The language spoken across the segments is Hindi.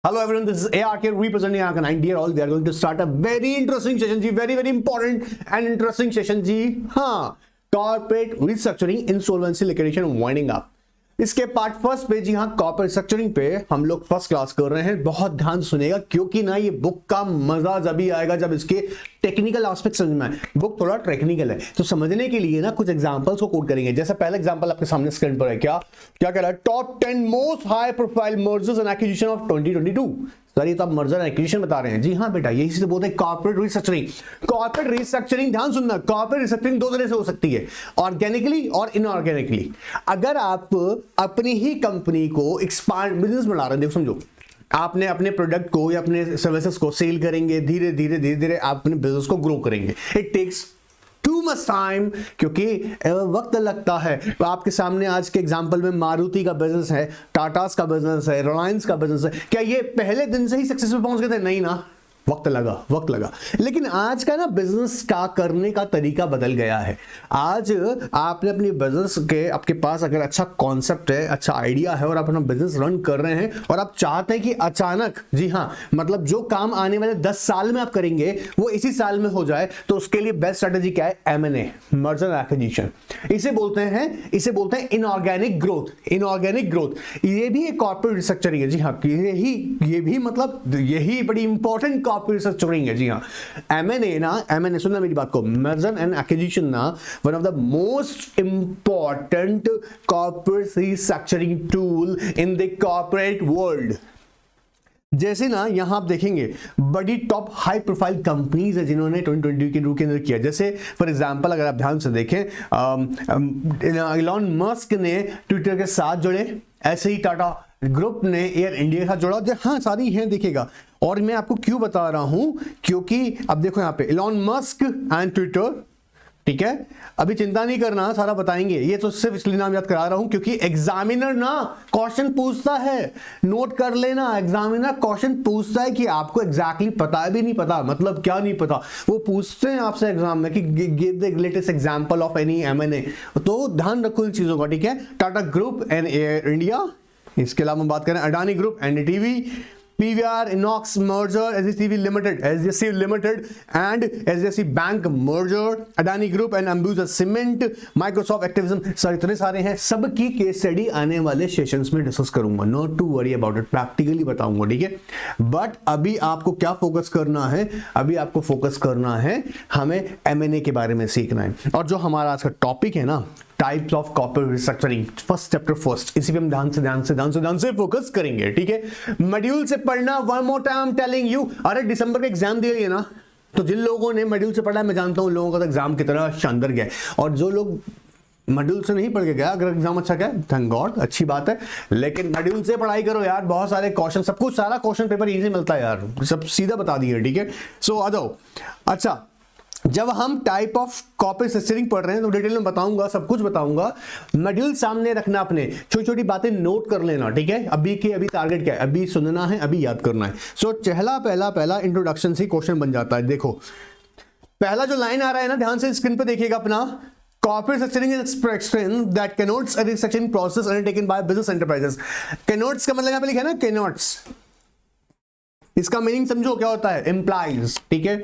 Hello everyone, this is ARK representing Arcanine. Dear all, we are going to start a very interesting session ji, very important and interesting session जी. हाँ, corporate restructuring, insolvency liquidation winding up. इसके पार्ट फर्स्ट पे जी हाँ कॉर्पोरेट स्ट्रक्चरिंग पे हम लोग फर्स्ट क्लास कर रहे हैं. बहुत ध्यान सुनेगा क्योंकि ना ये बुक का मजा जब आएगा जब इसके टेक्निकल एस्पेक्ट समझ में आए. बुक थोड़ा टेक्निकल है तो समझने के लिए ना कुछ एग्जांपल्स को कोट करेंगे. जैसे पहला एग्जांपल आपके सामने स्क्रीन पर है. क्या क्या कह रहा है? Top 10 most high profile mergers and acquisition of 2022. Sir ये तो आप मर्जर एंड एक्विजिशन बता रहे हैं. जी हाँ बेटा, यही से बोलते हैं कॉर्पोरेट रिस्ट्रक्चरिंग. कॉर्पोरेट रिस्ट्रक्चरिंग ध्यान सुनना, कॉर्पोरेट रिस्ट्रक्चरिंग दो तरह से हो सकती है, ऑर्गेनिकली और इनऑर्गेनिकली. अगर आप अपनी ही कंपनी को एक्सपांड बिजनेस बढ़ा रहे हैं, देखो समझो आपने अपने प्रोडक्ट को या अपने सर्विसेज को सेल करेंगे, धीरे धीरे आप अपने बिजनेस को ग्रो करेंगे. It takes too much time क्योंकि वक्त लगता है. तो आपके सामने आज के एग्जांपल में मारुति का बिजनेस है, टाटास का बिजनेस है, रिलायंस का बिजनेस है. क्या ये पहले दिन से ही सक्सेस में पहुंच गए थे? नहीं ना, वक्त लगा. लेकिन आज का ना बिजनेस का करने का तरीका बदल गया है. आज आपने अपनी बिजनेस के आपके पास अगर अच्छा कॉन्सेप्ट है, अच्छा आइडिया है और आप अपना बिजनेस रन कर रहे हैं और आप चाहते हैं कि अचानक जी हाँ मतलब जो काम आने वाले 10 साल में आप करेंगे वो इसी साल में हो जाए, तो उसके लिए बेस्ट स्ट्रेटेजी क्या है? M&A, merger and acquisition. इसे बोलते हैं इनऑर्गेनिक ग्रोथ. ये भी एक कॉर्पोरेट रिस्ट्रक्चरिंग है. जी हाँ, ये भी मतलब यही बड़ी इंपॉर्टेंट कॉर्पोरेट रिस्ट्रक्चरिंग है. जी हाँ, M&A सुनना मेरी बात को, मर्जर एंड एक्विजिशन ना one of the most important corporate restructuring tool in the corporate world. जैसे ना यहां आप देखेंगे बड़ी टॉप हाई प्रोफाइल कंपनीज है जिन्होंने 2020 के रूप के अंदर किया. जैसे फॉर एग्जांपल अगर आप ध्यान से देखें, इलॉन मस्क ने ट्विटर के साथ जुड़े, ऐसे ही टाटा ग्रुप ने एयर इंडिया के साथ जोड़ा. हाँ सारी हैं दिखेगा. और मैं आपको क्यों बता रहा हूं, क्योंकि अब देखो यहां पे इलॉन मस्क एंड ट्विटर, ठीक है. अभी चिंता नहीं करना, सारा बताएंगे. ये तो सिर्फ इसलिए नाम याद करा रहा हूं क्योंकि एग्जामिनर ना क्वेश्चन पूछता है. नोट कर लेना, एग्जामिनर क्वेश्चन पूछता है कि आपको एग्जैक्टली पता है भी नहीं पता, मतलब क्या नहीं पता. वो पूछते हैं आपसे एग्जाम में कि give the latest example of any M&A. तो ध्यान रखो इन चीजों का, ठीक है. Tata group and Air India. इसके अलावा हम बात करें Adani group, NDTV, PVR, Inox merger, SJC Limited and SJC Bank merger, Adani Group and Ambuja Cement, Microsoft Activism. Sir इतने सारे हैं, सबकी केस स्टडी आने वाले सेशंस में डिस्कस करूंगा. Not to worry about it, practically बताऊंगा, ठीक है. बट अभी आपको क्या फोकस करना है? अभी आपको फोकस करना है हमें M&A के बारे में सीखना है. और जो हमारा आज का टॉपिक है ना, types of corporate restructuring, first chapter first, इसी पे हम ध्यान से फोकस करेंगे, ठीक है. मॉड्यूल से पढ़ना, one more time I am telling you. अरे दिसंबर का एग्जाम दे लिए ना, तो जिन लोगों ने मॉड्यूल से पढ़ा है मैं जानता हूं लोगों का तो एग्जाम की तरह शानदार गया. और जो लोग मॉड्यूल से नहीं पढ़ के गया, अगर एग्जाम अच्छा गया थैंक गॉड, अच्छी बात है. लेकिन मॉड्यूल से पढ़ाई करो यार, बहुत सारे क्वेश्चन, सब कुछ सारा क्वेश्चन पेपर इजी मिलता है यार, सब सीधा बता दिए, ठीक है. सो आ जाओ. अच्छा, जब हम टाइप ऑफ कॉर्पोरेट स्ट्रक्चरिंग पढ़ रहे हैं तो डिटेल में बताऊंगा, सब कुछ बताऊंगा. मॉड्यूल सामने रखना, अपने छोटी छोटी बातें नोट कर लेना, ठीक है. अभी टारगेट क्या है? अभी सुनना है, अभी याद करना है. सो पहला इंट्रोडक्शन से क्वेश्चन बन जाता है. देखो पहला जो लाइन आ रहा है ना, ध्यान से स्क्रीन पे देखिएगा अपना. Corporate structuring is expression that connotes a restructuring process undertaken by business enterprises. Connotes का मतलब यहाँ पे लिखा है ना, connotes. इसका मीनिंग समझो क्या होता है? Implies, ठीक है.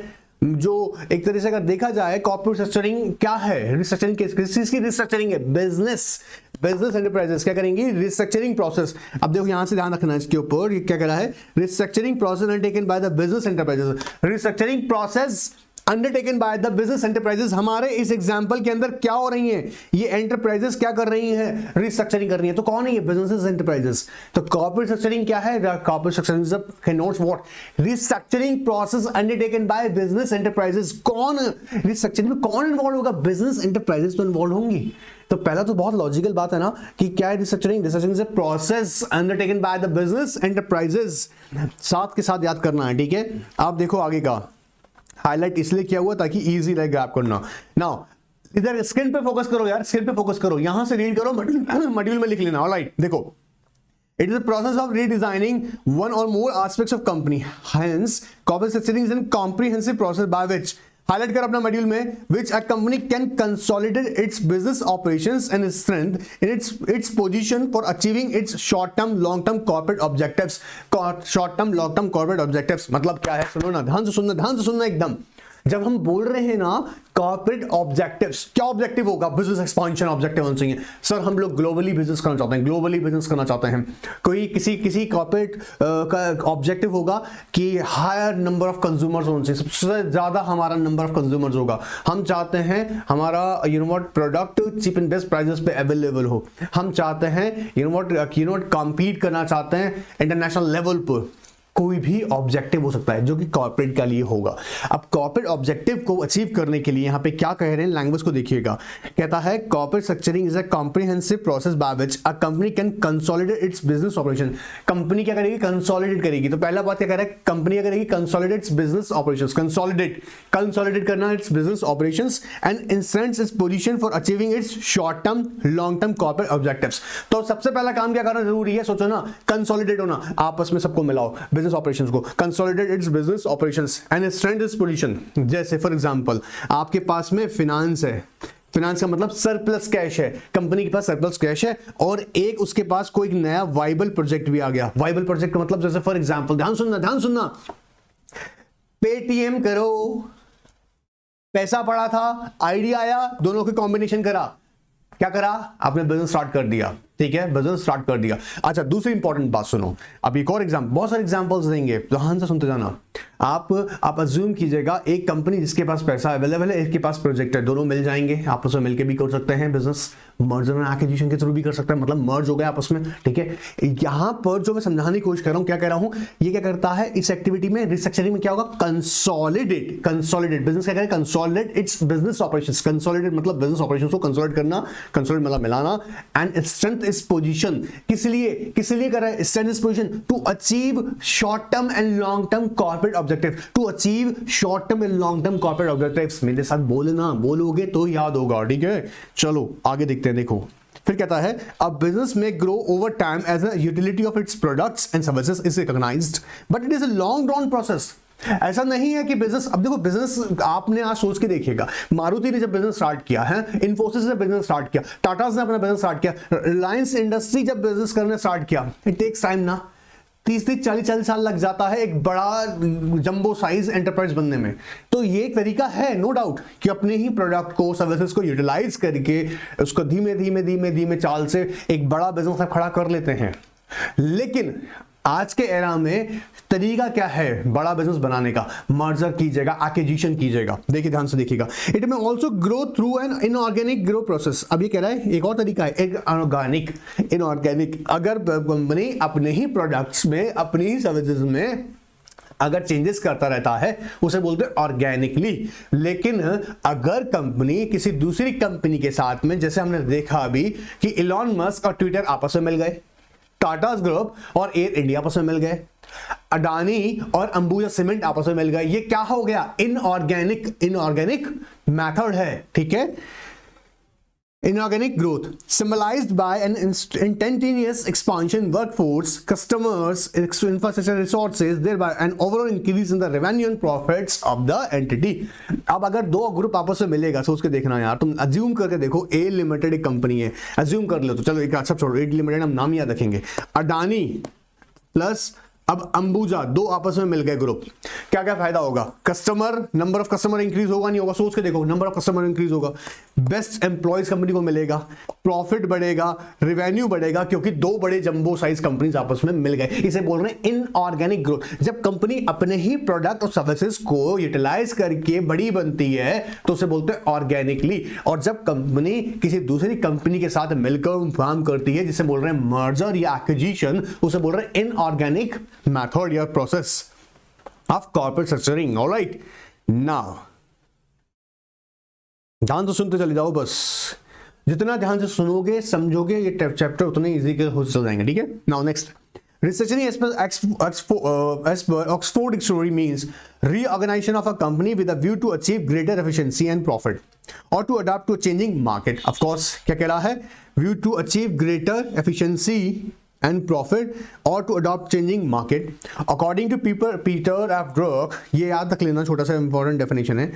जो एक तरह से अगर देखा जाए कॉर्पोरेट स्ट्रक्चरिंग क्या है, रिस्ट्रक्चरिंग किसकी रिस्ट्रक्चरिंग है? बिजनेस एंटरप्राइजेस क्या करेंगी? Restructuring process. अब देखो यहां से ध्यान रखना है इसके ऊपर, ये क्या कह रहा है? Restructuring process undertaken by the business enterprises. Restructuring process undertaken by the business enterprises. हमारे इस एग्जांपल के अंदर क्या हो रही हैं? ये एंटरप्राइजेस क्या कर रही हैं? रिस्ट्रक्चरिंग कर रही है. तो कौन है ये? Business enterprises. तो कॉर्पोरेट स्ट्रक्चरिंग क्या है? Corporate structuring connotes what? Restructuring process undertaken by business enterprises. कौन रिस्ट्रक्चरिंग में कौन इन्वॉल्व होगा? बिजनेस एंटरप्राइजेस तो इन्वॉल्व होंगी. तो पहला तो बहुत लॉजिकल बात है ना कि क्या है restructuring? Restructuring is a process undertaken by the business enterprises. साथ के साथ याद करना है, ठीक है. आप देखो आगे का हाईलाइट इसलिए किया हुआ ताकि इजी रहे ग्रैब करना. नाउ इधर स्क्रीन पे फोकस करो यार, स्क्रीन पे फोकस करो, यहां से रीड करो, मॉड्यूल में लिख लेना. ऑलराइट, देखो it is a process of redesigning one or more aspects of company. Hence corporate structuring is a comprehensive process by which highlight कर अपना मॉड्यूल में, which a company can consolidate its business operations and strength in its position for achieving its short term long term corporate objectives. Short term long term corporate objectives मतलब क्या है, सुनो ना, ध्यान से सुनना एकदम। जब हम बोल रहे हैं ना कॉर्पोरेट ऑब्जेक्टिव्स, क्या ऑब्जेक्टिव होगा? बिजनेस एक्सपेंशन ऑब्जेक्टिव होना चाहिए। सर हम लोग ग्लोबली बिजनेस करना चाहते हैं, ग्लोबली बिजनेस करना चाहते हैं। कोई किसी कॉर्पोरेट का ऑब्जेक्टिव होगा कि हायर नंबर ऑफ कंज्यूमर्स होना चाहिए, सबसे ज्यादा हमारा नंबर ऑफ कंज्यूमर्स होगा। हम चाहते हैं हमारा product cheap and best prices पे अवेलेबल हो। हम चाहते हैं कॉम्पीट करना चाहते हैं इंटरनेशनल लेवल पर। कोई भी ऑब्जेक्टिव हो सकता है जो कि कॉर्पोरेट का लिए होगा। अब कॉर्पोरेट ऑब्जेक्टिव को अचीव करने के लिए यहां पे क्या कह रहे हैं, लैंग्वेज को देखिएगा। कहता है corporate structuring is a comprehensive process by which a company can consolidate its business operation. Company क्या करेगी? कंसोलिडेट करेगी। तो पहला बात क्या कह रहा है, कंपनी क्या करेगी? Consolidate its business operations. Consolidate करना its business operations and instance its position for achieving its short term long term corporate objectives. तो सबसे पहला काम क्या करना जरूरी है? सोचो ना, कंसोलिडेट होना, आपस में सबको मिलाओ ऑपरेशंस को, consolidate its business operations and strength its position. जैसे फॉर एग्जांपल आपके पास में फिनेंस है, फिनेंस का मतलब सरप्लस कैश है, कंपनी के पास सरप्लस कैश है और एक उसके पास कोई नया वाइबल प्रोजेक्ट भी आ गया। वाइबल प्रोजेक्ट का मतलब जैसे फॉर एग्जांपल, ध्यान सुनना, पेटीएम करो, पैसा पड़ा था, आइडिया आया, दोनों के कॉम्बिनेशन करा, क्या करा? आपने बिजनेस स्टार्ट कर दिया। ठीक है, बिजनेस स्टार्ट कर दिया। अच्छा, दूसरी इंपॉर्टेंट बात सुनो, अब एक और एग्जांपल, बहुत सारे एग्जांपल्स देंगे, ध्यान से सुनते जाना। आप अज्यूम कीजिएगा एक कंपनी जिसके पास पैसा अवेलेबल है, एक के पास प्रोजेक्ट है, दोनों मिल जाएंगे, आपस में मिलकर भी कर सकते हैं बिजनेस, मर्जर एंड एक्विजिशन के थ्रू भी कर सकते हैं, मतलब मर्ज हो गया आपस में। ठीक है, यहां पर जो मैं समझाने की कोशिश कर रहा हूं, क्या कह रहा हूं, ये क्या करता है इस एक्टिविटी में, रिस्ट्रक्चरिंग में क्या होगा? कंसोलिडेट बिजनेस क्या करें? Consolidate its business operations. Consolidate मतलब बिजनेस ऑपरेशंस को कंसोलिडेट करना, कंसोलिडेट मतलब मिलाना, एंड स्ट्रेंथ इस पोजीशन, किस लिए कर रहा है? Strength is position to achieve short term and long term corporate objective, to achieve short term and long term corporate objectives. मेरे साथ बोलना, बोलोगे तो याद होगा। ठीक है, चलो आगे देखते हैं। देखो फिर कहता है a business may grow over time as a utility of its products and services is recognised but it is a long drawn process. ऐसा नहीं है कि बिजनेस, अब देखो बिजनेस आपने आज सोच के देखिएगा, मारुति ने जब बिजनेस स्टार्ट किया है, इन्फोसिस ने बिजनेस स्टार्ट किया, टाटा ने अपना बिजनेस स्टार्ट किया, रिलायंस इंडस्ट्री जब बिजनेस करने स्टार्ट किया, इट टेक्स टाइम ना, 30-40 साल लग जाता है एक बड़ा जंबो साइज एंटरप्राइज बनने में। तो ये एक तरीका है नो डाउट कि अपने ही प्रोडक्ट को, सर्विसेज को यूटिलाइज करके उसको धीमे चाल से एक बड़ा बिजनेस आप खड़ा कर लेते हैं। लेकिन आज के एरा में तरीका क्या है बड़ा बिजनेस बनाने का? मर्जर कीजिएगा, एक्विजिशन कीजिएगा। देखिए ध्यान से देखिएगा, इट में also grow through an inorganic grow process. अब ये कह रहा है एक और तरीका है, एक इनऑर्गेनिक। अगर कंपनी अपने ही प्रोडक्ट्स में, अपनी ही सर्विसेज में अगर चेंजेस करता रहता है उसे बोलते हैं ऑर्गेनिकली। लेकिन अगर कंपनी किसी दूसरी कंपनी के साथ में, जैसे हमने देखा अभी कि इलॉन मस्क और ट्विटर आपस में मिल गए, टाटा ग्रुप और एयर इंडिया आपस में मिल गए, अडानी और अंबुजा सीमेंट आपस में मिल गए, ये क्या हो गया? इनऑर्गेनिक मेथड है। ठीक है, inorganic growth symbolized by an instantaneous expansion workforce, customers, infrastructure resources, thereby an overall increase in the revenue and profits of the entity। अब अगर दो ग्रुप आपस में मिलेगा, सोच के देखना यार, तुम अज्यूम करके देखो, ए लिमिटेड एक कंपनी है, अज्यूम कर लो, तो चलो एक अच्छा छोड़ो, ए लिमिटेड हम नाम याद रखेंगे, अडानी प्लस अब अंबुजा, दो आपस में मिल गए ग्रुप, क्या क्या फायदा होगा? Customer, number of customer increase होगा, नहीं होगा? सोच के देखो, नंबर ऑफ कस्टमर इंक्रीज होगा, बेस्ट एम्प्लॉयज कंपनी को मिलेगा, प्रॉफिट बढ़ेगा, रेवेन्यू बढ़ेगा, क्योंकि दो बड़े जंबो साइज कंपनीज आपस में मिल गए। इसे बोल रहे हैं इनऑर्गेनिक ग्रोथ। जब कंपनी अपने ही प्रोडक्ट और सर्विसेज को यूटिलाइज करके बड़ी बनती है तो उसे बोलते हैं ऑर्गेनिकली। और जब कंपनी किसी दूसरी कंपनी के साथ मिलकर काम करती है, जिसे बोल रहे हैं मर्जर या एक्विजिशन, उसे बोल रहे हैं inorganic method or process of corporate structuring। all right, now ध्यान से सुनते चले जाओ, बस जितना ध्यान से सुनोगे समझोगे ये चैप्टर उतने इजी के हो चल जाएंगे। ठीक है, now next, restructuring as per Oxford Dictionary means reorganization of a company with a view to achieve greater efficiency and profit or to adapt to a changing market। of course क्या कह रहा है? view to achieve greater efficiency and profit or to adopt changing market. According to Peter F. Drucker, ये याद रख लेना, छोटा सा important definition है.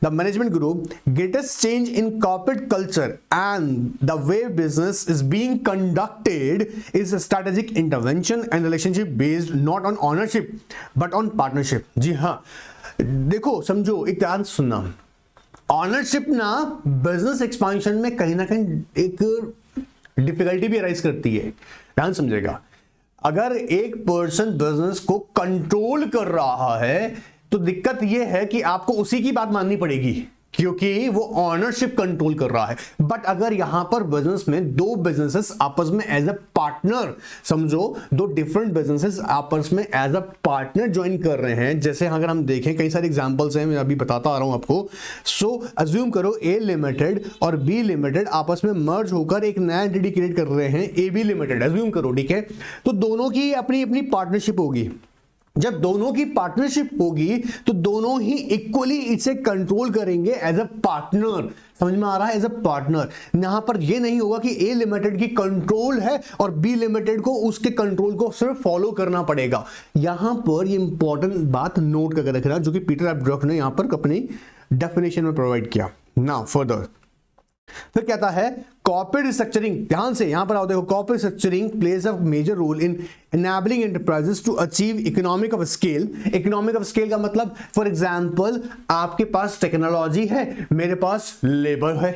The management group greatest change in corporate culture and the way business is being conducted is a strategic intervention and relationship based not on ownership but on partnership. जी हाँ, देखो समझो, एक ध्यान सुनना, ऑनरशिप ना बिजनेस एक्सपांशन में कहीं ना कहीं एक डिफिकल्टी भी अराइज करती है. ध्यान समझेगा, अगर एक पर्सन बिजनेस को कंट्रोल कर रहा है तो दिक्कत यह है कि आपको उसी की बात माननी पड़ेगी क्योंकि वो ऑनरशिप कंट्रोल कर रहा है. बट अगर यहां पर बिजनेस में दो बिजनेसेस आपस में एज अ पार्टनर, समझो दो डिफरेंट बिजनेसेस आपस में एज अ पार्टनर ज्वाइन कर रहे हैं, जैसे अगर हम देखें कई सारे एग्जांपल्स हैं, मैं अभी बताता आ रहा हूं आपको. सो अज्यूम करो ए लिमिटेड और बी लिमिटेड आपस में मर्ज होकर एक नया एंटिटी क्रिएट कर रहे हैं, ए बी लिमिटेड, अज्यूम करो, ठीक है. तो दोनों की अपनी अपनी पार्टनरशिप होगी. जब दोनों की पार्टनरशिप होगी तो दोनों ही इक्वली इसे कंट्रोल करेंगे एज अ पार्टनर. समझ में आ रहा है? As a partner. यहां पर यह नहीं होगा कि ए लिमिटेड की कंट्रोल है और बी लिमिटेड को उसके कंट्रोल को सिर्फ फॉलो करना पड़ेगा. यहां पर ये इंपॉर्टेंट बात नोट करके रखना जो कि पीटर एफ ड्रकर ने यहां पर अपनी डेफिनेशन में प्रोवाइड किया. नाउ फर्दर फिर कहता है कॉर्पोरेट रिस्ट्रक्चरिंग. ध्यान से यहां पर आओ, देखो corporate restructuring plays a major role in enabling enterprises to achieve economic of scale. economic of scale का मतलब फॉर एग्जांपल आपके पास टेक्नोलॉजी है, मेरे पास लेबर है,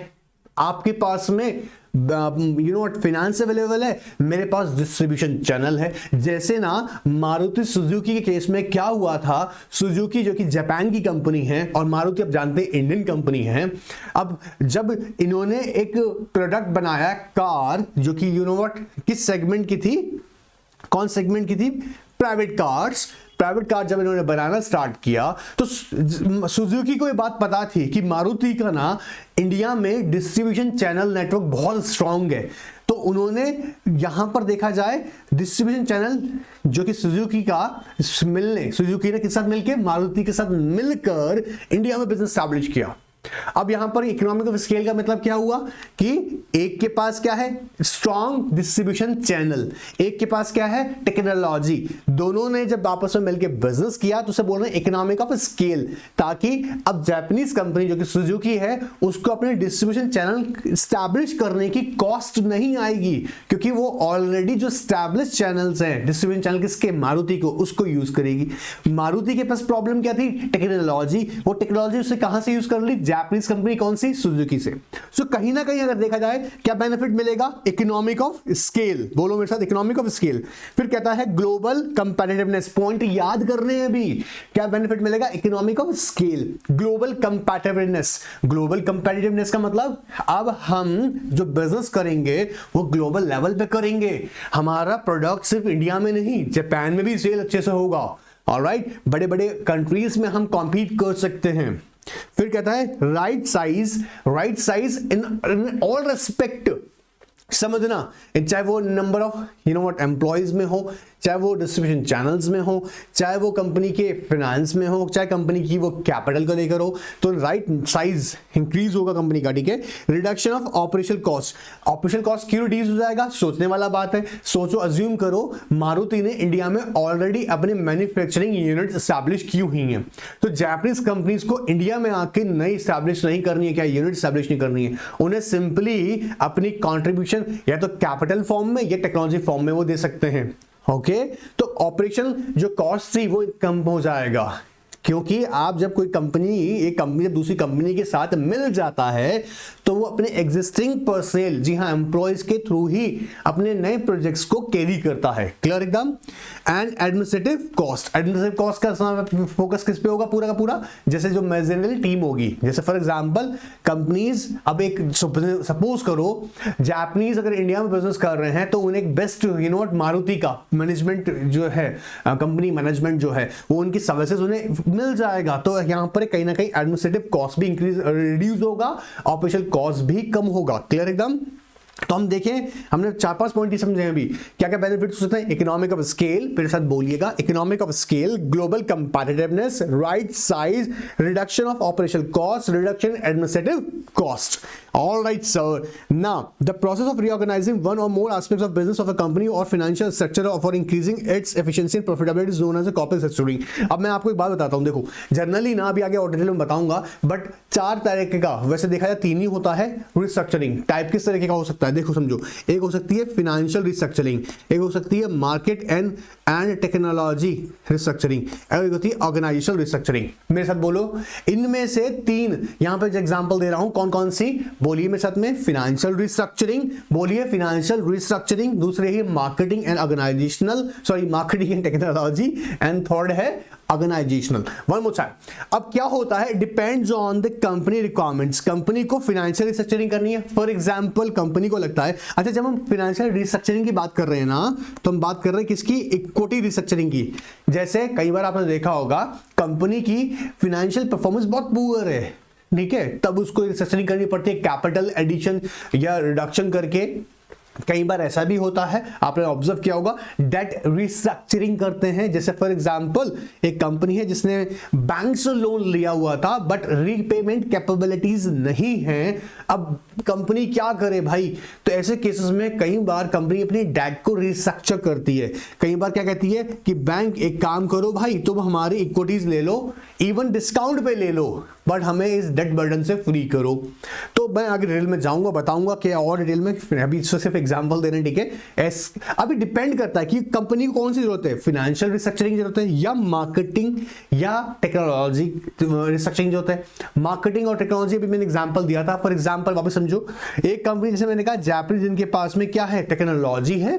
आपके पास में फाइनेंस अवेलेबल है, मेरे पास डिस्ट्रीब्यूशन चैनल है. जैसे ना मारुति सुजुकी के केस में क्या हुआ था, सुजुकी जो कि जापान की कंपनी है और मारुति आप जानते हैं इंडियन कंपनी है. अब जब इन्होंने एक प्रोडक्ट बनाया कार जो कि किस सेगमेंट की थी, कौन सेगमेंट की थी, प्राइवेट कार्स. प्राइवेट कार जब इन्होंने बनाना स्टार्ट किया तो सुजुकी को ये बात पता थी कि मारुति का ना इंडिया में डिस्ट्रीब्यूशन चैनल नेटवर्क बहुत स्ट्रांग है. तो उन्होंने यहां पर देखा जाए डिस्ट्रीब्यूशन चैनल जो कि सुजुकी ने किस साथ मिलकर, मारुति के साथ मिलकर इंडिया में बिजनेस एस्टैब्लिश किया. अब यहां पर इकोनॉमिक ऑफ स्केल का मतलब क्या हुआ कि एक के पास क्या है, स्ट्रॉन्ग डिस्ट्रीब्यूशन चैनल, एक के पास क्या है, टेक्नोलॉजी. दोनों ने जब आपस में मिलकर बिजनेस किया तो उसे बोल रहे हैं इकोनॉमिक ऑफ स्केल, ताकि अब जापानीज कंपनी जो कि सुजुकी है उसको अपने डिस्ट्रीब्यूशन चैनल स्टैब्लिश करने की कॉस्ट नहीं आएगी क्योंकि वो ऑलरेडी जो स्टैब्लिश चैनल्स हैं डिस्ट्रीब्यूशन चैनल किसके, मारुति को, उसको यूज करेगी. मारुति के पास प्रॉब्लम क्या थी, टेक्नोलॉजी. वो टेक्नोलॉजी उसे कहां से यूज कर ली, जापानीज कंपनी कौन सी, सुजुकी से. सो कहीं ना कहीं अगर देखा जाए क्या बेनिफिट मिलेगा, इकोनॉमिक ऑफ स्केल. बोलो मेरे साथ, इकोनॉमिक ऑफ स्केल. फिर कहता है ग्लोबल कंपैटिटिवनेस. पॉइंट याद करने हैं अभी, क्या बेनिफिट मिलेगा, economic of scale, global competitiveness. Global competitiveness का मतलब अब हम जो बिजनेस करेंगे वो ग्लोबल लेवल पे करेंगे. हमारा प्रोडक्ट सिर्फ इंडिया में नहीं, जापान में भी सेल अच्छे से होगा. ऑलराइट, बड़े बड़े कंट्रीज में हम कॉम्पीट कर सकते हैं. फिर कहता है right size in all respect. समझना, चाहे वो नंबर ऑफ एम्प्लॉयज में हो, चाहे वो डिस्ट्रीब्यूशन चैनल्स में हो, चाहे वो कंपनी के फाइनेंस में हो, चाहे कंपनी की वो कैपिटल को लेकर हो, तो राइट साइज इंक्रीज होगा कंपनी का. ठीक है. Reduction of operational cost. Operational cost क्यों रिड्यूस हो जाएगा, सोचने वाला बात है. सोचो, अज्यूम करो मारुति ने इंडिया में ऑलरेडी अपने मैन्युफैक्चरिंग यूनिट स्टैब्लिश की हुई हैं, तो जापानीज कंपनीज को इंडिया में आके नई स्टैब्लिश नहीं करनी है, क्या यूनिट स्टैब्लिश नहीं करनी है, उन्हें सिंपली अपनी कॉन्ट्रीब्यूशन या तो कैपिटल फॉर्म में या टेक्नोलॉजी फॉर्म में वो दे सकते हैं. ओके, तो ऑपरेशन जो कॉस्ट थी वो कम हो जाएगा क्योंकि आप जब कोई कंपनी, एक कंपनी जब दूसरी कंपनी के साथ मिल जाता है तो वो अपने एग्जिस्टिंग पर्सनल, जी हाँ, एम्प्लॉयज के थ्रू ही अपने नए प्रोजेक्ट्स को कैरी करता है. क्लियर एकदम. एंड एडमिनिस्ट्रेटिव कॉस्ट का फोकस किस पे होगा, पूरा का पूरा, जैसे जो मैनेजरियल टीम होगी. जैसे फॉर एग्जांपल कंपनीज, अब एक सपोज करो जापानीज अगर इंडिया में बिजनेस कर रहे हैं तो उन्हें एक बेस्ट मारुति का मैनेजमेंट जो है, कंपनी मैनेजमेंट जो है, वो उनकी सर्विसेज उन्हें मिल जाएगा. तो यहां पर कहीं ना कहीं एडमिनिस्ट्रेटिव कॉस्ट भी रिड्यूस होगा, ऑपरेशनल कॉस्ट भी कम होगा. क्लियर एकदम. तो हम देखें, हमने 4-5 पॉइंट ही समझे अभी, क्या क्या बेनिफिट हो सकते हैं. इकोनॉमिक ऑफ स्केल, मेरे साथ बोलिएगा, economic of scale, global competitiveness, right size, reduction of operational cost, reduction administrative cost. All right, sir. Now, the process of reorganizing one or more aspects of business of a company or financial structure for increasing its efficiency and profitability is known as a corporate restructuring. अब मैं आपको एक बात बताता हूँ, देखो जनरली ना अभी आगे और डिटेल में बताऊंगा, बट 4 तरीके का वैसे देखा जाए 3 ही होता है रिस्ट्रक्चरिंग। टाइप किस तरीके का हो सकता है, देखो समझो, एक हो सकती है फाइनेंशियल रिस्ट्रक्चरिंग, एक हो सकती है मार्केट एंड टेक्नोलॉजी रिस्ट्रक्चरिंग, एक होती है ऑर्गेनाइजेशनल रिस्ट्रक्चरिंग। मेरे साथ बोलो, इनमें से 3 यहां पर एग्जांपल दे रहा हूं, कौन कौन सी बोलिए मेरे साथ में। फाइनेंशियल रिस्ट्रक्चरिंग, बोलिए फाइनेंशियल रिस्ट्रक्चरिंग, दूसरे ही marketing and organisational, sorry marketing and technology, and third है ऑर्गेनाइजेशनल। One more time. अब क्या होता है, depends on the company requirements. Company को फाइनेंशियल रिस्ट्रक्चरिंग करनी है, फॉर एग्जांपल कंपनी को लगता है, अच्छा जब हम फाइनेंशियल रिस्ट्रक्चरिंग की बात कर रहे हैं ना, तो हम बात कर रहे हैं किसकी, इक्विटी रिस्ट्रक्चरिंग की। जैसे कई बार आपने देखा होगा कंपनी की फाइनेंशियल परफॉर्मेंस बहुत पुअर है, ठीक है, तब उसको रिस्ट्रक्चरिंग करनी पड़ती है, कैपिटल एडिशन या रिडक्शन करके। कई बार ऐसा भी होता है, आपने ऑब्जर्व किया होगा, डेट रिस्ट्रक्चरिंग करते हैं। जैसे फॉर एग्जांपल एक कंपनी है जिसने बैंक से लोन लिया हुआ था बट रीपेमेंट कैपेबिलिटीज नहीं है, अब कंपनी क्या करे भाई, तो ऐसे केसेस में कई बार कंपनी अपनी डेट को रिस्ट्रक्चर करती है। कई बार क्या कहती है कि बैंक एक काम करो भाई, तुम हमारी इक्विटीज ले लो, इवन डिस्काउंट पे ले लो, बट हमें इस डेट बर्डन से फ्री करो। तो मैं आगे डिटेल में जाऊंगा, बताऊंगा कि और डिटेल में, अभी सिर्फ एग्जांपल दे रहे हैं, ठीक है। अभी डिपेंड करता है कि कंपनी को कौन सी जरूरत है, फाइनेंशियल रिस्ट्रक्चरिंग जरूरत है या मार्केटिंग या टेक्नोलॉजी रिस्ट्रक्चरिंग जरूरत है। मार्केटिंग और टेक्नोलॉजी अभी मैंने एग्जांपल दिया था। फॉर एग्जांपल वापस समझो, एक कंपनी जैसे मैंने कहा जापानीज, जिनके पास में क्या है, टेक्नोलॉजी है,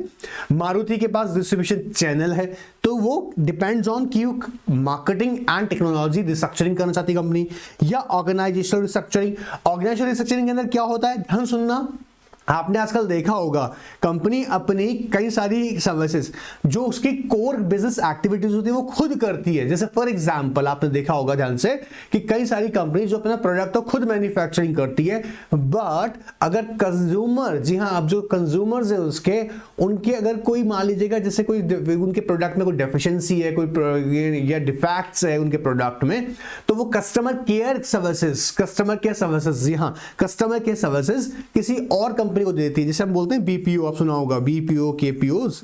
मारुति के पास डिस्ट्रीब्यूशन चैनल है, तो वो डिपेंड्स ऑन कि मार्केटिंग एंड टेक्नोलॉजी रिस्ट्रक्चरिंग करना चाहती कंपनी, या ऑर्गेनाइजेशनल रिस्ट्रक्चरिंग। ऑर्गेनाइजेशनल रिस्ट्रक्चरिंग के अंदर क्या होता है, ध्यान सुनना, आपने आजकल देखा होगा कंपनी अपनी कई सारी सर्विसेज जो उसकी कोर बिजनेस एक्टिविटीज होती है वो खुद करती है। जैसे फॉर एग्जांपल आपने देखा होगा ध्यान से कि कई सारी कंपनी जो अपना प्रोडक्ट तो खुद मैन्युफैक्चरिंग करती है, बट अगर कंज्यूमर, जी हाँ, अब जो कंज्यूमर्स है उसके, उनके अगर कोई मान लीजिएगा जैसे कोई उनके प्रोडक्ट में कोई डेफिशिएंसी है, कोई या डिफेक्ट्स है उनके प्रोडक्ट में, तो वो कस्टमर केयर सर्विसेज, जी हाँ, कस्टमर केयर सर्विसेज किसी और कंपनी को देती है, जिसे हम बोलते हैं बीपीओ, आप सुना होगा, बीपीओ, केपीओज,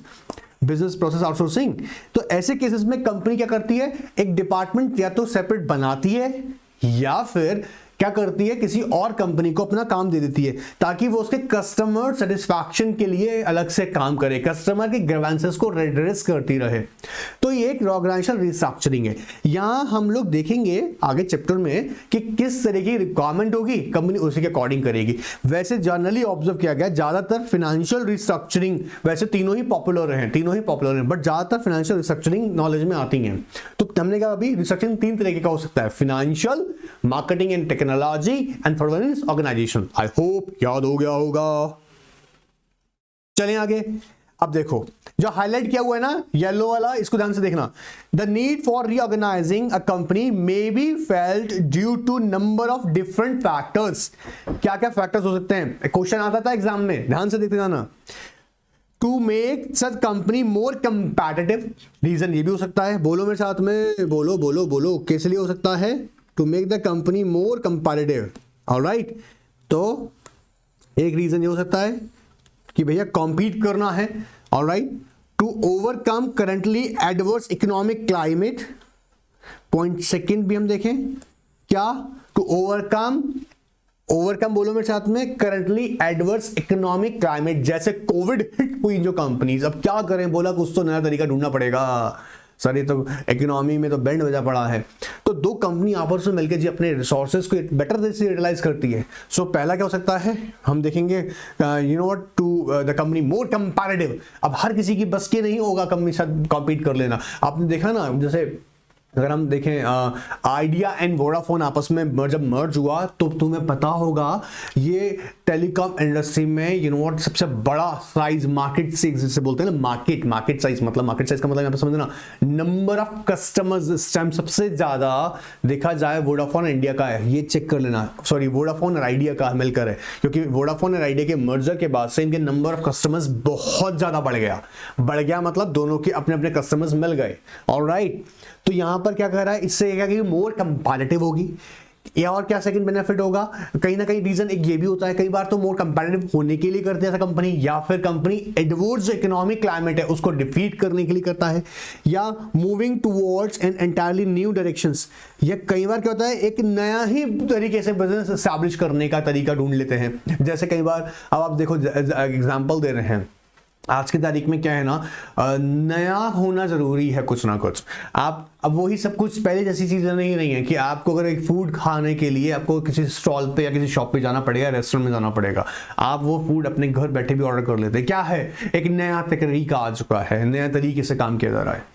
बिजनेस प्रोसेस आउटसोर्सिंग। तो ऐसे केसेस में कंपनी क्या करती है, एक डिपार्टमेंट या तो सेपरेट बनाती है या फिर क्या करती है, किसी और कंपनी को अपना काम दे देती है, ताकि वो उसके कस्टमर सेटिस्फैक्शन के लिए अलग से काम करे, कस्टमर के ग्रीवेंसेस को रेड्रेस करती रहे। तो ये एक ऑर्गेनाइजेशनल रिस्ट्रक्चरिंग है। यहां हम लोग देखेंगे आगे चैप्टर में कि किस तरह की रिक्वायरमेंट होगी, कंपनी उसी के अकॉर्डिंग करेगी। वैसे जनरली ऑब्जर्व किया गया ज्यादातर फाइनेंशियल रिस्ट्रक्चरिंग, वैसे तीनों ही पॉपुलर हैं, बट ज्यादातर फाइनेंशियल रिस्ट्रक्चरिंग नॉलेज में आती हैं। तो हमने कहा अभी रिस्ट्रक्चरिंग 3 तरीके का हो सकता है, financial, marketing and technology, and third one is organisation. I hope याद हो गया होगा। चलें आगे। अब देखो जो हाईलाइट किया हुआ है ना येलो वाला, इसको ध्यान से देखना। The need for reorganising a company may be felt due to number of different factors. क्या क्या फैक्टर्स हो सकते हैं, क्वेश्चन आता था एग्जाम में, ध्यान से देखते जाना। To make such company more competitive, reason ये भी हो सकता है, बोलो मेरे साथ में, बोलो बोलो बोलो, किस लिए हो सकता है, to make the company more competitive. Alright, तो एक रीजन ये हो सकता है कि भैया कॉम्पीट करना है। Alright, to overcome currently adverse economic climate. Point second भी हम देखें, क्या, टू ओवरकम बोलो मेरे साथ में, करंटली एडवर्स इकोनॉमिक क्लाइमेट। जैसे कोविड हिट हुई जो कंपनीज, अब क्या करें, बोला कुछ तो नया तरीका ढूंढना पड़ेगा सर, ये तो इकोनॉमी में तो बैंड बजा पड़ा है। तो दो कंपनी आपस में मिलकर जी अपने रिसोर्सेज को बेटर तरह से यूटिलाइज करती है। सो पहला क्या हो सकता है, हम देखेंगे you know what, to the company more comparative. अब हर किसी की बस के नहीं होगा कंपनी साथ कॉम्पीट कर लेना। आपने देखा ना, जैसे अगर हम देखें आइडिया एंड वोडाफोन आपस में जब मर्ज हुआ, तो तुम्हें पता होगा ये टेलीकॉम इंडस्ट्री में यू नो व्हाट सबसे बड़ा साइज मार्केट साइज जिसे बोलते हैं ना, मार्केट साइज, मतलब मार्केट साइज का मतलब यहाँ पे समझना, नंबर ऑफ कस्टमर्स इस टाइम सबसे ज्यादा देखा जाए वोडाफोन इंडिया का है। ये चेक कर लेना, सॉरी वोडाफोन और आइडिया का मिलकर है, क्योंकि वोडाफोन और आइडिया के मर्जर के बाद से इनके नंबर ऑफ कस्टमर्स बहुत ज्यादा बढ़ गया, मतलब दोनों के अपने अपने कस्टमर्स मिल गए। ऑलराइट, तो यहां पर क्या कह रहा है, इससे क्या कि मोर कंपैटिटिव होगी। या और क्या सेकंड बेनिफिट होगा, कहीं ना कहीं रीजन एक ये भी होता है, कई बार तो मोर कंपेटिटिव होने के लिए करते हैं ऐसा कंपनी, या फिर कंपनी एडवर्स जो इकोनॉमिक क्लाइमेट है उसको डिफीट करने के लिए करता है, या moving towards an entirely new directions, या कई बार क्या होता है एक नया ही तरीके से बिजनेस एस्टैब्लिश करने का तरीका ढूंढ लेते हैं। जैसे कई बार अब आप देखो एग्जांपल दे रहे हैं, आज की तारीख में क्या है ना, नया होना जरूरी है कुछ ना कुछ। आप अब वही सब कुछ पहले जैसी चीजें नहीं रही हैं कि आपको अगर एक फूड खाने के लिए आपको किसी स्टॉल पे या किसी शॉप पे जाना पड़ेगा, रेस्टोरेंट में जाना पड़ेगा, आप वो फूड अपने घर बैठे भी ऑर्डर कर लेते हैं। क्या है, एक नया तरीका आ चुका है, नया तरीके से काम किया जा रहा है।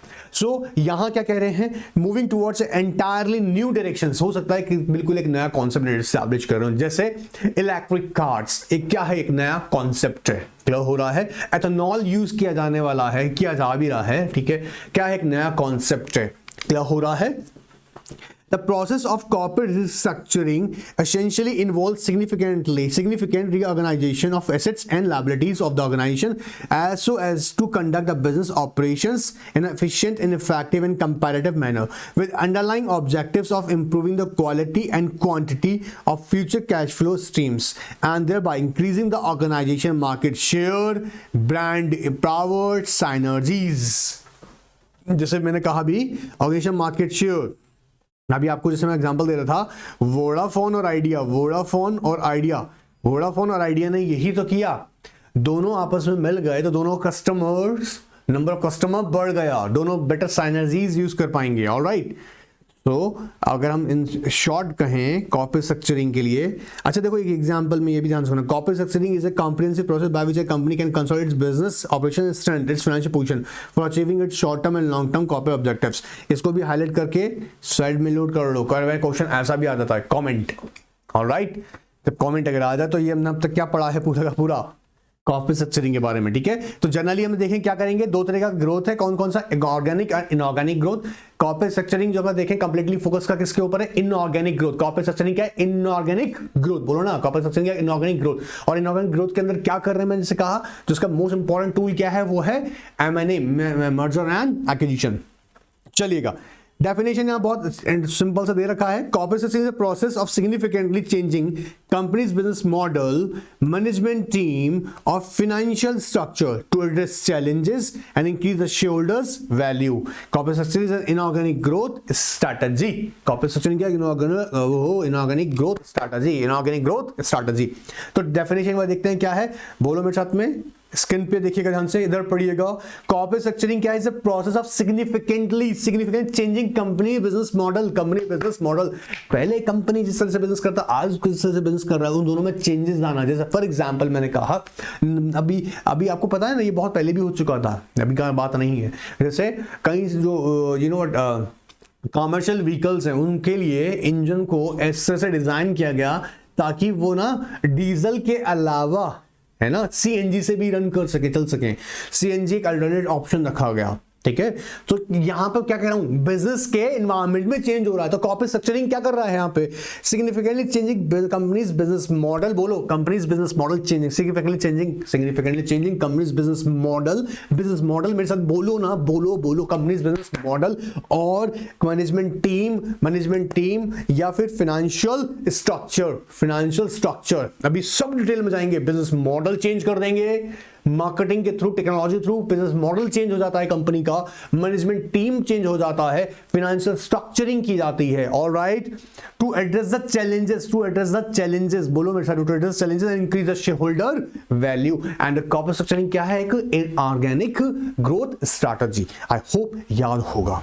यहां क्या कह रहे हैं, moving towards entirely new direction, हो सकता है कि बिल्कुल एक नया कॉन्सेप्ट एस्टैब्लिश कर रहे हो, जैसे इलेक्ट्रिक कार्स, एक क्या है, एक नया कॉन्सेप्ट है, क्लियर हो रहा है। एथेनॉल यूज किया जाने वाला है, किया जा भी रहा है, ठीक है, क्या है, एक नया कॉन्सेप्ट है, क्लियर हो रहा है। The process of corporate restructuring essentially involves significant reorganization of assets and liabilities of the organization so as to conduct the business operations in an efficient and effective and competitive manner with underlying objectives of improving the quality and quantity of future cash flow streams and thereby increasing the organization market share, brand power, synergies। जैसे मैंने कहा भी, ऑर्गेनाइजेशन मार्केट शेयर, अभी आपको जैसे मैं एग्जांपल दे रहा था वोडाफोन और आइडिया, वोडाफोन और आइडिया ने यही तो किया, दोनों आपस में मिल गए तो दोनों कस्टमर्स, नंबर ऑफ कस्टमर बढ़ गया, दोनों बेटर साइनर्जीज यूज कर पाएंगे। ऑलराइट, तो अगर हम इन शॉर्ट कहें कॉर्पोरेट स्ट्रक्चरिंग के लिए, अच्छा देखो एक एग्जांपल में ये भी ध्यान से सुनो, corporate structuring is a comprehensive process by which a company can consolidate its business operation, strengthen it's financial position for achieving its short term and long term corporate objectives. इसको भी हाईलाइट करके साइड में लोड कर लो, क्वेश्चन ऐसा भी आ जाता है, कमेंट। ऑलराइट, जब कमेंट अगर आ जाए तो ये हमने अब तक क्या पढ़ा है पूरा का पूरा कॉर्पोरेट स्ट्रक्चरिंग के बारे में, ठीक है। तो जनरली हम देखें क्या करेंगे, दो तरह का ग्रोथ है, कौन कौन सा, ऑर्गेनिक और इनऑर्गेनिक ग्रोथ। कॉर्पोरेट स्ट्रक्चरिंग जो देखें कंप्लीटली फोकस का किसके ऊपर है, इनऑर्गेनिक ग्रोथ। कॉर्पोरेट स्ट्रक्चरिंग क्या है, इनऑर्गेनिक ग्रोथ, बोलो ना, कॉर्पोरेट स्ट्रक्चरिंग क्या है, इनऑर्गेनिक ग्रोथ। और इनऑर्गेनिक ग्रोथ के अंदर क्या कर रहे हैं, मैंने जैसे कहा, जिसका मोस्ट इंपॉर्टेंट टूल क्या है, वो है M&A, मर्जर एंड एक्विजिशन। चलिएगा, डेफिनेशन यहां बहुत सिंपल सा दे रखा है, corporate structuring is a process of significantly changing company's business model, management team और financial structure to address challenges and increase the shareholders value. Corporate structuring is an inorganic growth strategy. Corporate structuring क्या, inorganic growth strategy, inorganic growth strategy. तो डेफिनेशन में देखते हैं क्या है, बोलो मेरे साथ में, स्क्रीन पे देखिएगा ध्यान से, इधर पढ़िएगा। कॉर्पोरेट स्ट्रक्चरिंग क्या है, is a process of significant changing company business model. पहले कंपनी जिस तरह से बिजनेस करता, आज किस तरह से बिजनेस कर रहा है, उन दोनों में चेंजेस लाना। जैसे फॉर एग्जांपल मैंने कहा, अभी आपको पता है ना, ये बहुत पहले भी हो चुका था, अभी का बात नहीं है। जैसे कई जो कॉमर्शियल व्हीकल्स हैं, उनके लिए इंजन को ऐसे से डिजाइन किया गया ताकि वो ना डीजल के अलावा, है ना, सीएनजी से भी रन कर सके, चल सके। सीएनजी एक अल्टरनेट ऑप्शन रखा गया, ठीक है। तो यहां पर क्या कह रहा हूं, बिजनेस के एनवायरनमेंट में चेंज हो रहा है, तो कॉर्पोरेट स्ट्रक्चरिंग क्या कर रहा है यहां पे, significantly changing company's business model, बोलो company's business model changing, significantly changing company's business model, मेरे साथ बोलो ना, बोलो कंपनीज बिजनेस मॉडल और मैनेजमेंट टीम या फिर फाइनेंशियल स्ट्रक्चर। अभी सब डिटेल में जाएंगे, बिजनेस मॉडल चेंज कर देंगे, मार्केटिंग के through, technology through business model change हो जाता है कंपनी का, मैनेजमेंट टीम चेंज हो जाता है, फाइनेंशियल स्ट्रक्चरिंग की जाती है। Alright, to address the challenges, बोलो मेरे साथ, to address challenges and increase the shareholder value. And corporate structuring क्या है, एक organic growth strategy. I hope याद होगा।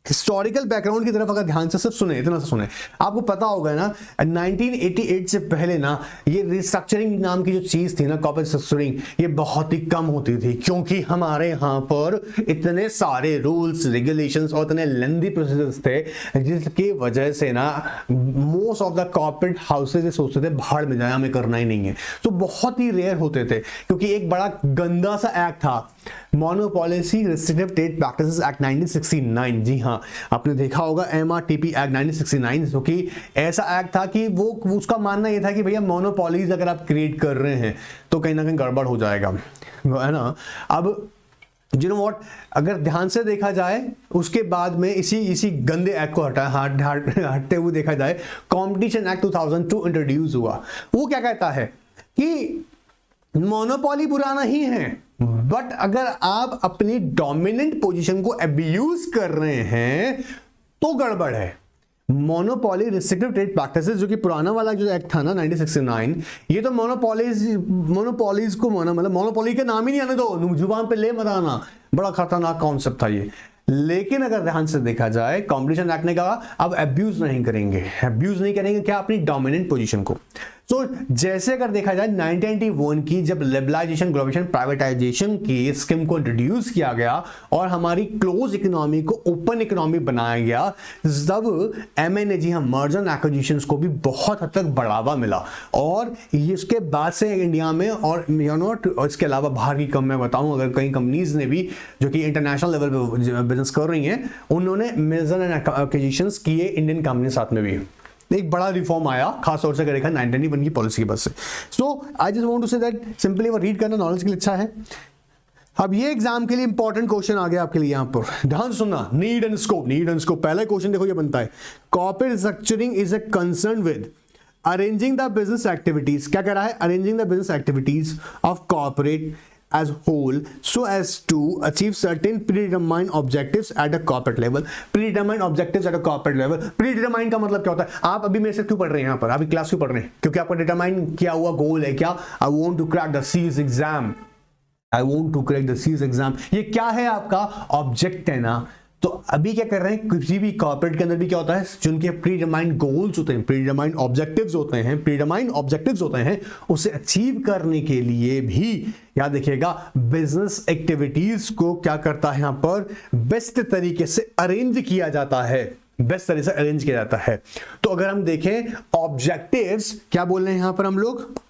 हिस्टोरिकल बैकग्राउंड की तरफ अगर ध्यान से सब सुने, इतना से सुने, आपको पता होगा ना 1988 से पहले ना ये रिस्ट्रक्चरिंग नाम की जो चीज थी ना, कॉर्पोरेट स्ट्रक्चरिंग, ये बहुत ही कम होती थी, क्योंकि हमारे यहाँ पर इतने सारे रूल्स रेगुलेशंस और इतने लेंथी प्रोसीजर्स थे, जिसकी वजह से ना most of the corporate houses ये सोचते थे भाड़ में जाए, हमें करना ही नहीं है। तो बहुत ही रेयर होते थे, क्योंकि एक बड़ा गंदा सा एक्ट था, मोनोपॉलिसी रिस्ट्रिक्टिव ट्रेड प्रैक्टिसेस एक्ट 1969। जी हाँ, आपने देखा होगा MRTP एक्ट 1969, जो कि ऐसा एक्ट था कि वो उसका मानना ये था कि भैया मोनोपॉलीज अगर आप क्रिएट कर रहे हैं तो कहीं ना कहीं गड़बड़ हो जाएगा, है ना। अब यू नो व्हाट, अगर ध्यान से देखा जाए उसके बाद में इसी गंदे एक्ट को हटते हुए देखा जाए, कंपटीशन एक्ट 2002 इंट्रोड्यूस हुआ। वो क्या कहता है कि मोनोपोली बुरा नहीं है, बट अगर आप अपनी डोमिनेंट पोजीशन को अब्यूज कर रहे हैं तो गड़बड़ है। मोनोपोली रिस्ट्रिक्टिव ट्रेड प्रैक्टिसेस, जो कि पुराना वाला जो एक्ट था ना 1969, ये तो मोनोपोलीज को मतलब मोनोपोली के नाम ही नहीं आने दो, जुबान पे ले मत आना, बड़ा खतरनाक कॉन्सेप्ट था ये। लेकिन अगर ध्यान से देखा जाए, कॉम्पिटिशन एक्ट ने कहा अब अब्यूज नहीं करेंगे क्या, अपनी डोमिनेंट पोजीशन को। तो जैसे अगर देखा जाए 1991 की जब लिबरलाइजेशन, ग्लोबलाइजेशन, प्राइवेटाइजेशन की स्कीम को इंट्रोड्यूस किया गया और हमारी क्लोज इकोनॉमी को ओपन इकोनॉमी बनाया गया, तब M&A मर्जर एंड एक्विजिशंस को भी बहुत हद तक बढ़ावा मिला। और इसके बाद से इंडिया में और इसके अलावा बाहर की कम मैं बताऊं, अगर कई कंपनीज ने भी जो कि इंटरनेशनल लेवल पे बिजनेस कर रही हैं, उन्होंने मर्जर एंड एक्विजिशंस किए इंडियन कंपनी साथ में भी। एक बड़ा रिफॉर्म आया खास तौर से अगर देखा 1991 की पॉलिसी की बस से। So I just want to say that simply वो रीड करना नॉलेज के लिए अच्छा है। अब ये एग्जाम के लिए इंपॉर्टेंट क्वेश्चन आ गया आपके लिए, यहां पर ध्यान सुनना, नीड एंड स्कोप। पहला क्वेश्चन देखो ये बनता है, corporate structuring is a concern with arranging the business activities. क्या कह रहा है, arranging the business activities of corporate as whole so as to achieve certain predetermined objectives at a corporate level। predetermined objectives at a corporate level, predetermined का मतलब क्या होता है, आप अभी मेरे से क्यों पढ़ रहे हैं, यहाँ पर अभी क्लास क्यों पढ़ रहे हैं, क्योंकि आपका डिटरमाइन किया हुआ गोल है क्या, I want to crack the CES exam, I want to crack the CES exam। ये क्या है, आपका ऑब्जेक्ट है ना। तो अभी क्या कर रहे हैं, किसी भी कॉर्पोरेट के अंदर भी क्या होता है, जिनके प्रीडिटरमाइंड गोल्स होते हैं, प्रीडिटरमाइंड ऑब्जेक्टिव्स होते हैं, उसे अचीव करने के लिए भी याद रखिएगा बिजनेस एक्टिविटीज को क्या करता है, यहां पर बेस्ट तरीके से अरेंज किया जाता है। तो अगर हम देखें ऑब्जेक्टिव्स क्या बोल रहे हैं यहां पर हम लोग,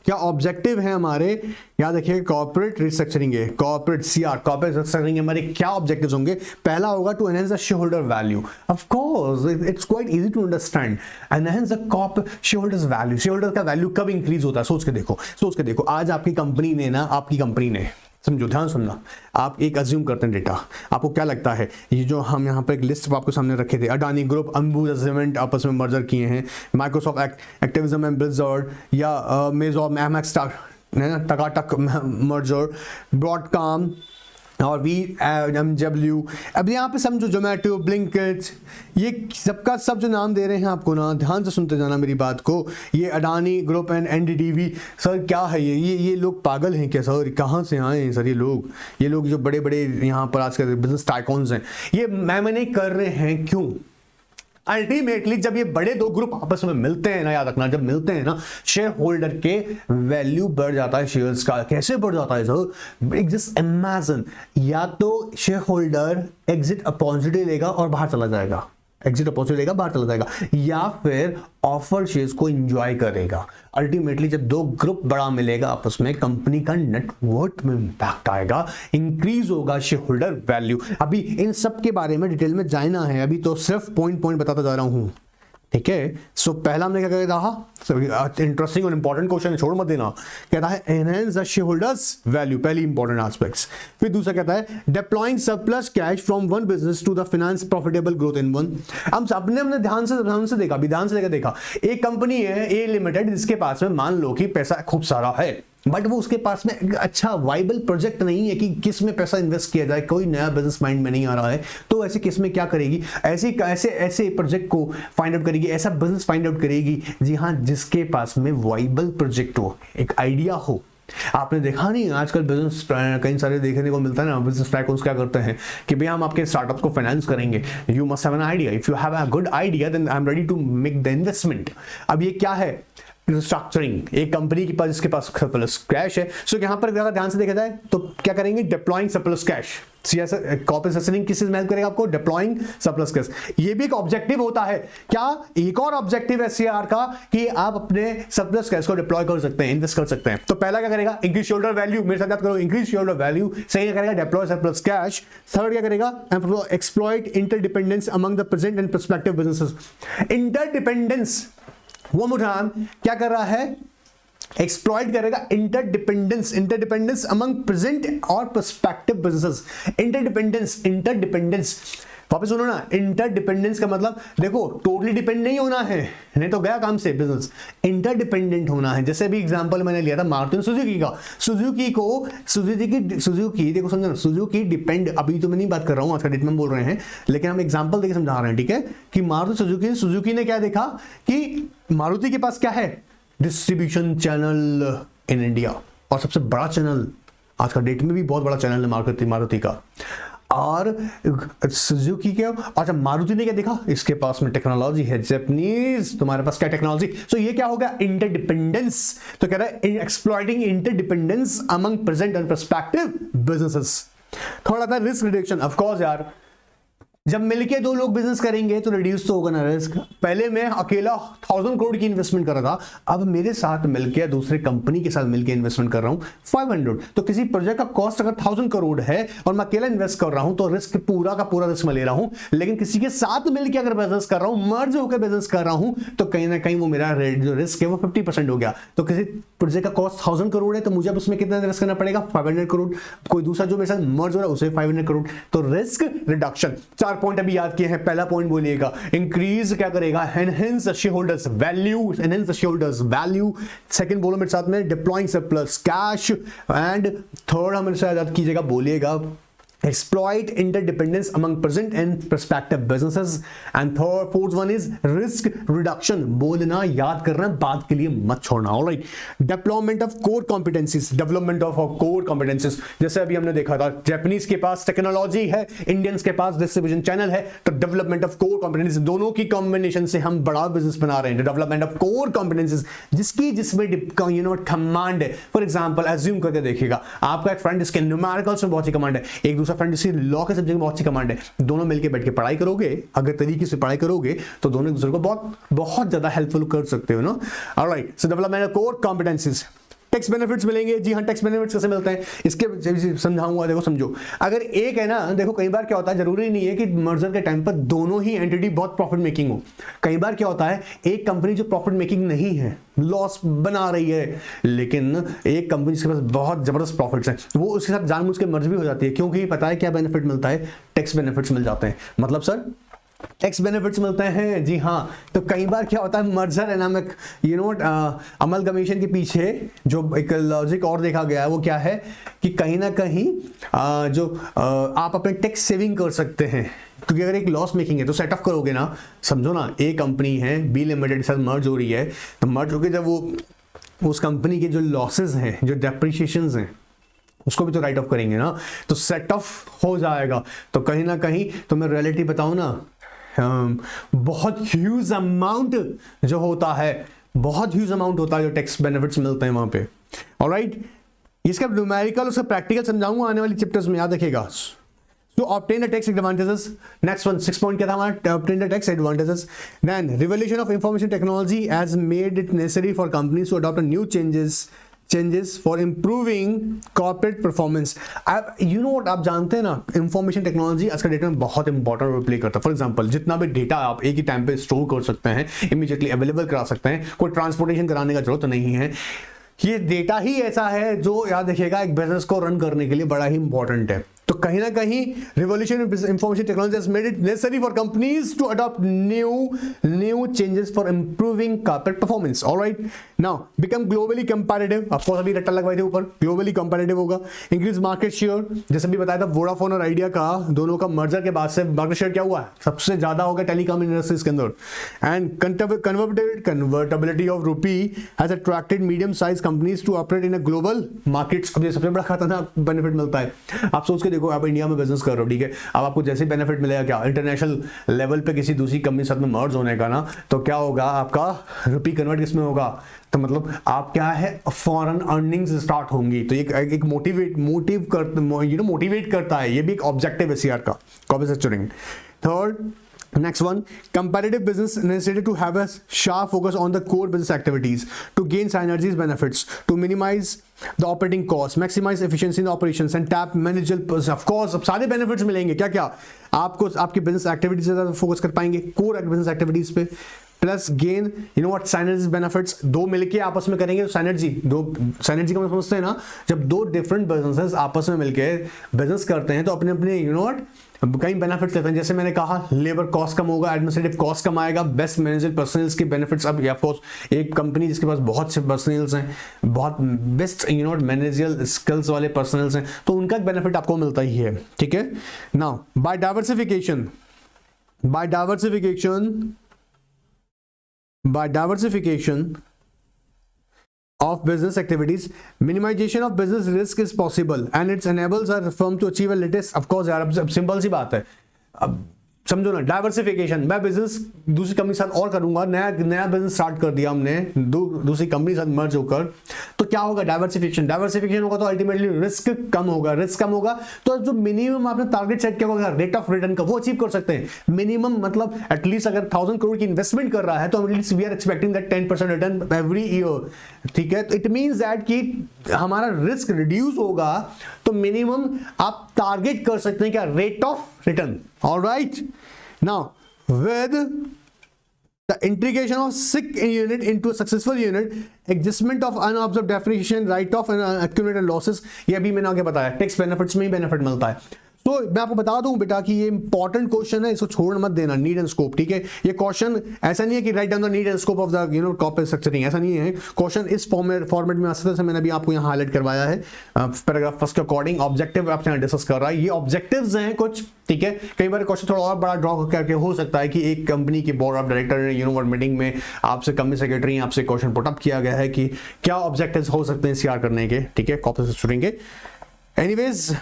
क्या ऑब्जेक्टिव है हमारे, याद रखिए कॉर्पोरेट रिस्ट्रक्चरिंग है, कॉर्पोरेट रिस्ट्रक्चरिंग हमारे क्या ऑब्जेक्टिव्स होंगे। पहला होगा to enhance the shareholder value, of course it's quite easy to understand, enhance the corporate shareholders value. Shareholder का वैल्यू कब इंक्रीज होता है, सोच के देखो आज आपकी कंपनी ने समझो, ध्यान सुनना, आप एक अज्यूम करते हैं डेटा, आपको क्या लगता है, ये जो हम यहाँ पर एक लिस्ट आपको सामने रखे थे, अडानी ग्रुप, अंबुजा सीमेंट आपस में मर्जर किए हैं, माइक्रोसॉफ्ट एक्टिविज्म एंड ब्लिज़र्ड, या मेजॉर एमएक्स टकाटक मर्जर, ब्रॉडकॉम और VMW। अब यहाँ पे समझो जोमेटो, ब्लिंकिट, ये सबका सब जो नाम दे रहे हैं आपको ना, ध्यान से सुनते जाना मेरी बात को। ये Adani group and NDTV, sir क्या है ये लोग पागल हैं क्या सर, कहाँ से आए हैं सर ये लोग जो बड़े बड़े यहाँ पर आजकल बिजनेस टाइकॉन्स हैं, ये मैंने कर रहे हैं क्यों। अल्टीमेटली जब ये बड़े दो ग्रुप आपस में मिलते हैं ना, याद रखना, जब मिलते हैं ना, शेयर होल्डर के वैल्यू बढ़ जाता है शेयर्स का। कैसे बढ़ जाता है सर, जस्ट इमेजिन, या तो शेयर होल्डर एग्जिट अपॉर्चुनिटी लेगा और बाहर चला जाएगा, या फिर ऑफर शेयर्स को एंजॉय करेगा। अल्टीमेटली जब दो ग्रुप बड़ा मिलेगा आपस में, कंपनी का नेटवर्थ में इंपैक्ट आएगा, इंक्रीज होगा शेयर होल्डर वैल्यू। अभी इन सब के बारे में डिटेल में जाना है, अभी तो सिर्फ पॉइंट बताता जा रहा हूं, ठीक है। सो पहला हमने क्या कहा, इंटरेस्टिंग और इंपॉर्टेंट क्वेश्चन, छोड़ मत देना, कहता है enhance the shareholders value, पहली इंपॉर्टेंट एस्पेक्ट्स। फिर दूसरा कहता है deploying surplus cash from one business to the finance profitable growth in one. हम सबने हमने ध्यान से देखा, एक कंपनी है ए लिमिटेड, जिसके पास में मान लो कि पैसा खूब सारा है, बट वो उसके पास में एक अच्छा वाइबल प्रोजेक्ट नहीं है कि किस में पैसा इन्वेस्ट किया जाए, कोई नया बिजनेस माइंड में नहीं आ रहा है, तो ऐसे किस में क्या करेगी, ऐसे प्रोजेक्ट को फाइंड आउट करेगी, ऐसा बिजनेस फाइंड आउट करेगी, जी हाँ, जिसके पास में वाइबल प्रोजेक्ट हो, एक आइडिया हो। आपने देखा नहीं आजकल बिजनेस कई सारे देखने को मिलता है ना, बिजनेस टाइकून्स क्या करते हैं कि भैया हम आपके स्टार्टअप को फाइनेंस करेंगे, you must have an idea, if you have a good idea then I am ready to make the investment. अब ये क्या है, स्ट्रक्चरिंग, एक कंपनी के पास जिसके पास सरप्लस कैश है। सो यहां पर अगर ध्यान से देखा जाए तो क्या करेंगे, deploying surplus cash. Corporate structuring किस चीज में हेल्प करेगा आपको, डिप्लॉइंग सरप्लस कैश। ये भी एक ऑब्जेक्टिव होता है क्या, एक और ऑब्जेक्टिव है सीआर का कि आप अपने सरप्लस कैश को डिप्लॉय कर सकते हैं, इन्वेस्ट कर सकते हैं। तो पहला क्या करेगा, इंक्रीज शेयर होल्डर वैल्यू, मेरे साथ बात करो, increase share holder value. Second करेगा डिप्लॉय सरप्लस कैश। थर्ड क्या करेगा, exploit interdependence among the present and prospective businesses. Interdependence वो मुठान क्या कर रहा है, एक्सप्लॉइट करेगा इंटरडिपेंडेंस अमंग प्रेजेंट और पर्सपेक्टिव बिजनेसेस। इंटरडिपेंडेंस वापस सुनो ना, इंटरडिपेंडेंस का मतलब देखो टोटली डिपेंड नहीं होना है, नहीं तो गया काम से बिजनेस। इंटरडिपेंडेंट होना है। जैसे भी एग्जांपल मैंने लिया था मारुति सुजुकी का, सुजुकी देखो समझो ना, सुजुकी डिपेंड, अभी तो मैं नहीं बात कर रहा हूं आज का डेट में बोल रहे हैं, लेकिन हम एग्जांपल देके समझा रहे हैं, ठीक है, कि मारुति सुजुकी ने क्या देखा कि मारुति के पास क्या है, डिस्ट्रीब्यूशन चैनल इन इंडिया, और सबसे बड़ा चैनल आज का डेट में भी बहुत बड़ा चैनल है मारुति का। और सुजुकी के, अच्छा मारुति ने क्या देखा, इसके पास में टेक्नोलॉजी है जापानीज, तुम्हारे पास क्या टेक्नोलॉजी, सो ये क्या होगा, इंटरडिपेंडेंस। तो कह रहा है exploiting interdependence among present and perspective businesses. थोड़ा सा रिस्क रिडक्शन, ऑफ कोर्स यार, जब मिलके दो लोग बिजनेस करेंगे तो रिड्यूस तो होगा ना रिस्क। पहले मैं अकेला 1000 करोड़ की इन्वेस्टमेंट कर रहा था, अब मेरे साथ मिलके दूसरे कंपनी के साथ मिलके इन्वेस्टमेंट कर रहा हूं 500। तो किसी प्रोजेक्ट का कॉस्ट अगर 1000 करोड़ है और मैं अकेला इन्वेस्ट कर रहा हूं तो रिस्क पूरा का पूरा रिस्क मैं ले रहा हूं। लेकिन किसी के साथ मिलकर अगर बिजनेस कर रहा हूं, मर्ज होकर बिजनेस कर रहा हूं, तो कहीं ना कहीं वो मेरा जो रिस्क है वो 50% हो गया। तो किसी प्रोजेक्ट का कॉस्ट 1000 करोड़ है तो मुझे अब उसमें कितना इन्वेस्ट करना पड़ेगा, 500 करोड़। कोई दूसरा जो मेरे साथ मर्ज हो रहा है उसे 500 करोड़। तो रिस्क रिडक्शन। 4 पॉइंट अभी याद किए हैं। पहला पॉइंट बोलिएगा, इंक्रीज क्या करेगा, enhance the shareholders value, enhance the shareholders value. Second बोलो मेरे साथ में, deploying surplus cash. And third हमें से याद कीजिएगा, बोलिएगा exploit interdependence among present and prospective businesses, and fourth one is risk reduction। बोलना याद करना, बात के लिए मत छोड़ना। Alright, development of core competencies, development of core competencies. जैसे अभी हमने देखा था, जापानीज के पास टेक्नोलॉजी है, इंडियंस के पास डिस्ट्रीब्यूशन चैनल है, तो डेवलपमेंट ऑफ कोर कॉम्पिटेंसीज, दोनों की कॉम्बिनेशन से हम बड़ा बिजनेस बना रहे हैं। डेवलपमेंट ऑफ कोर कॉम्पिटेंसीज, जिसमें कमांड है। फॉर एग्जांपल एज्यूम करके देखिएगा, आपका एक फ्रेंड जिसके न्यूमेरिकल्स में बहुत सी कमांड है, एक दूसरा फ्रेंड जिसकी लॉ के सब्जेक्ट में बहुत सी कमांड है, दोनों मिलकर बैठ के पढ़ाई करोगे, अगर तरीके से पढ़ाई करोगे तो दोनों एक दूसरे को बहुत ज्यादा हेल्पफुल कर सकते हो ना। Alright, so development of core competencies. Tax benefits मिलेंगे, जी हाँ, टैक्स बेनिफिट्स कैसे मिलते हैं इसके समझाऊंगा। देखो समझो, अगर एक है ना, देखो कई बार क्या होता है, जरूरी नहीं है कि मर्जर के टाइम पर दोनों ही एंटिटी बहुत प्रॉफिट मेकिंग हो। कई बार क्या होता है, एक कंपनी जो प्रॉफिट मेकिंग नहीं है, लॉस बना रही है, लेकिन एक कंपनी जिसके पास बहुत जबरदस्त प्रॉफिट्स हैं, वो उसके साथ जानबूझ के मर्ज भी हो जाती है, क्योंकि पता है क्या बेनिफिट मिलता है, टैक्स बेनिफिट्स मिल जाते हैं। मतलब सर टैक्स बेनिफिट्स मिलते हैं, जी हाँ। तो कई बार क्या होता है, मर्जर एनामिक अमलगमेशन के पीछे जो एक लॉजिक और देखा गया है वो क्या है कि कहीं ना कहीं आप अपने टैक्स सेविंग कर सकते हैं। क्योंकि अगर एक लॉस मेकिंग है तो सेट ऑफ करोगे ना, समझो ना, एक कंपनी है बी लिमिटेड के साथ मर्ज हो रही है, तो मर्ज होकर जब वो उस कंपनी के जो लॉसेज हैं, जो डेप्रिसिएशंस हैं, उसको भी तो राइट ऑफ करेंगे ना, तो सेट ऑफ हो जाएगा। तो कहीं ना कहीं तो मैं रियलिटी बताऊं ना, बहुत ह्यूज अमाउंट जो होता है, बहुत ह्यूज अमाउंट होता है जो टैक्स बेनिफिट्स मिलते हैं वहां पे। ऑलराइट, इसका न्यूमेरिकल उसका प्रैक्टिकल समझाऊंगा आने वाली चैप्टर्स में, याद रखिएगा। To obtain the tax advantages, next one 6 point क्या था हमारा, to obtain the tax advantages, then revolution of information technology has made it necessary for companies to adopt a new changes for improving corporate performance। आप आप जानते हैं ना, इंफॉर्मेशन टेक्नोलॉजी आज के डेट में बहुत इंपॉर्टेंट रोल प्ले करता है। फॉर एग्जांपल, जितना भी डेटा आप एक ही टाइम पे स्टोर कर सकते हैं, इमीडिएटली अवेलेबल करा सकते हैं, कोई ट्रांसपोर्टेशन कराने का जरूरत नहीं है। ये डेटा ही ऐसा है जो याद रखिएगा एक बिजनेस को रन करने के लिए बड़ा ही इंपॉर्टेंट है। तो कहीं ना कहीं revolution in information technology has made it necessary for companies to adopt new changes for improving corporate performance। All right, now become globally competitive। of course अभी रट्टा लगवाए थे ऊपर, globally competitive होगा। increase market share, जैसे भी बताया था वोडाफोन और आइडिया का दोनों का मर्जर के बाद से मार्केट शेयर क्या हुआ है, सबसे ज्यादा होगा टेलीकॉम इंडस्ट्रीज के अंदर। And convertibility of rupee has attracted medium sized companies to operate in a global markets। अब ये सबसे बड़ा खतरनाक बेनिफिट मिलता है। आप सोच के देखो, आप इंडिया में बिजनेस कर रहे हो, ठीक है, अब आपको जैसे बेनिफिट मिलेगा क्या, इंटरनेशनल लेवल पे किसी दूसरी कंपनी साथ में मर्ज होने का ना, तो क्या होगा, आपका रुपी कन्वर्ट किसमें होगा, तो मतलब आप क्या है, फॉरेन अर्निंग्स स्टार्ट होंगी। तो एक मोटिवेट करता है, ये भी एक ऑब्जेक्टिव है सीआर का, corporate structuring. Third, next one, competitive business necessary to have a sharp focus on the core business activities to gain synergies benefits, to minimize the operating costs, maximize efficiency in the operations and tap managerial। of course अब सारे benefits मिलेंगे, क्या क्या आपको, आपकी बिजनेस एक्टिविटीज से ज्यादा फोकस कर पाएंगे कोर बिजनेस एक्टिविटीज पे। Plus gain, you know what, synergy benefits, दो मिलके आपस में करेंगे तो साइनर्जी, दो साइनर्जी का समझते हैं ना, जब दो डिफरेंट बिजनेसेस आपस में मिलके बिजनेस करते हैं तो अपने अपने यू नो व्हाट कई बेनिफिट्स लेते हैं। जैसे मैंने कहा लेबर कॉस्ट कम होगा, एडमिनिस्ट्रेटिव कॉस्ट कम आएगा, बेस्ट मैनेजर पर्सनल्स के बेनिफिट्स। अब ऑफ कोर्स एक कंपनी जिसके पास बहुत से पर्सनल्स हैं, बहुत best you know managerial skills वाले पर्सनल्स हैं, तो उनका बेनिफिट आपको मिलता ही है, ठीक है। Now by diversification of business activities, minimization of business risk is possible and it enables a firm to achieve a latest, of course यार अब सिंपल सी बात है, अब समझो ना, डाइवर्सिफिकेशन, मैं बिजनेस दूसरी कंपनी के साथ और करूंगा, नया बिजनेस स्टार्ट कर दिया हमने दूसरी कंपनी के साथ मर्ज होकर, तो क्या होगा, डाइवर्सिफिकेशन होगा तो अल्टीमेटली रिस्क कम होगा, तो जो मिनिमम आपने टारगेट सेट किया होगा रेट ऑफ रिटर्न का, वो अचीव कर सकते हैं। मिनिमम मतलब एटलीस्ट अगर 1000 करोड़ की इन्वेस्टमेंट कर रहा है तो at least we are expecting that 10% return every year, ठीक है। तो इट मींस दैट कि हमारा रिस्क रिड्यूस होगा तो मिनिमम आप टारगेट कर सकते हैं क्या, rate of return. Alright, now with the integration of sick unit into a successful unit, adjustment of unobserved depreciation, write off and accumulated losses, ये अभी मैंने आगे बताया, टैक्स बेनिफिट्स में ही बेनिफिट मिलता है। तो मैं आपको बता दूं बेटा कि ये इंपॉर्टेंट क्वेश्चन है, इसको छोड़ मत देना, नीड एंड स्कोप, ठीक है। ये क्वेश्चन ऐसा नहीं है कि write down the need and scope of the you know corporate structuring, ऐसा नहीं है। क्वेश्चन इस फॉर्मेट में आ सकता है, मैंने अभी आपको यहाँ हाईलाइट करवाया है पैराग्राफ फर्स्ट के अकॉर्डिंग। ऑब्जेक्टिव आपसे डिस्कस कर रहा है, ये ऑब्जेक्टिव्स हैं कुछ, ठीक है। कई बार क्वेश्चन थोड़ा और बड़ा ड्रॉ करके हो सकता है कि एक कंपनी की board of director you know meeting में आपसे कंपनी सेक्रेटरी आपसे क्वेश्चन पुटअप किया गया है कि क्या ऑब्जेक्टिव्स हो सकते हैं सीआर करने के, ठीक है, कॉर्पोरेट स्ट्रक्चरिंग के। एनीवेज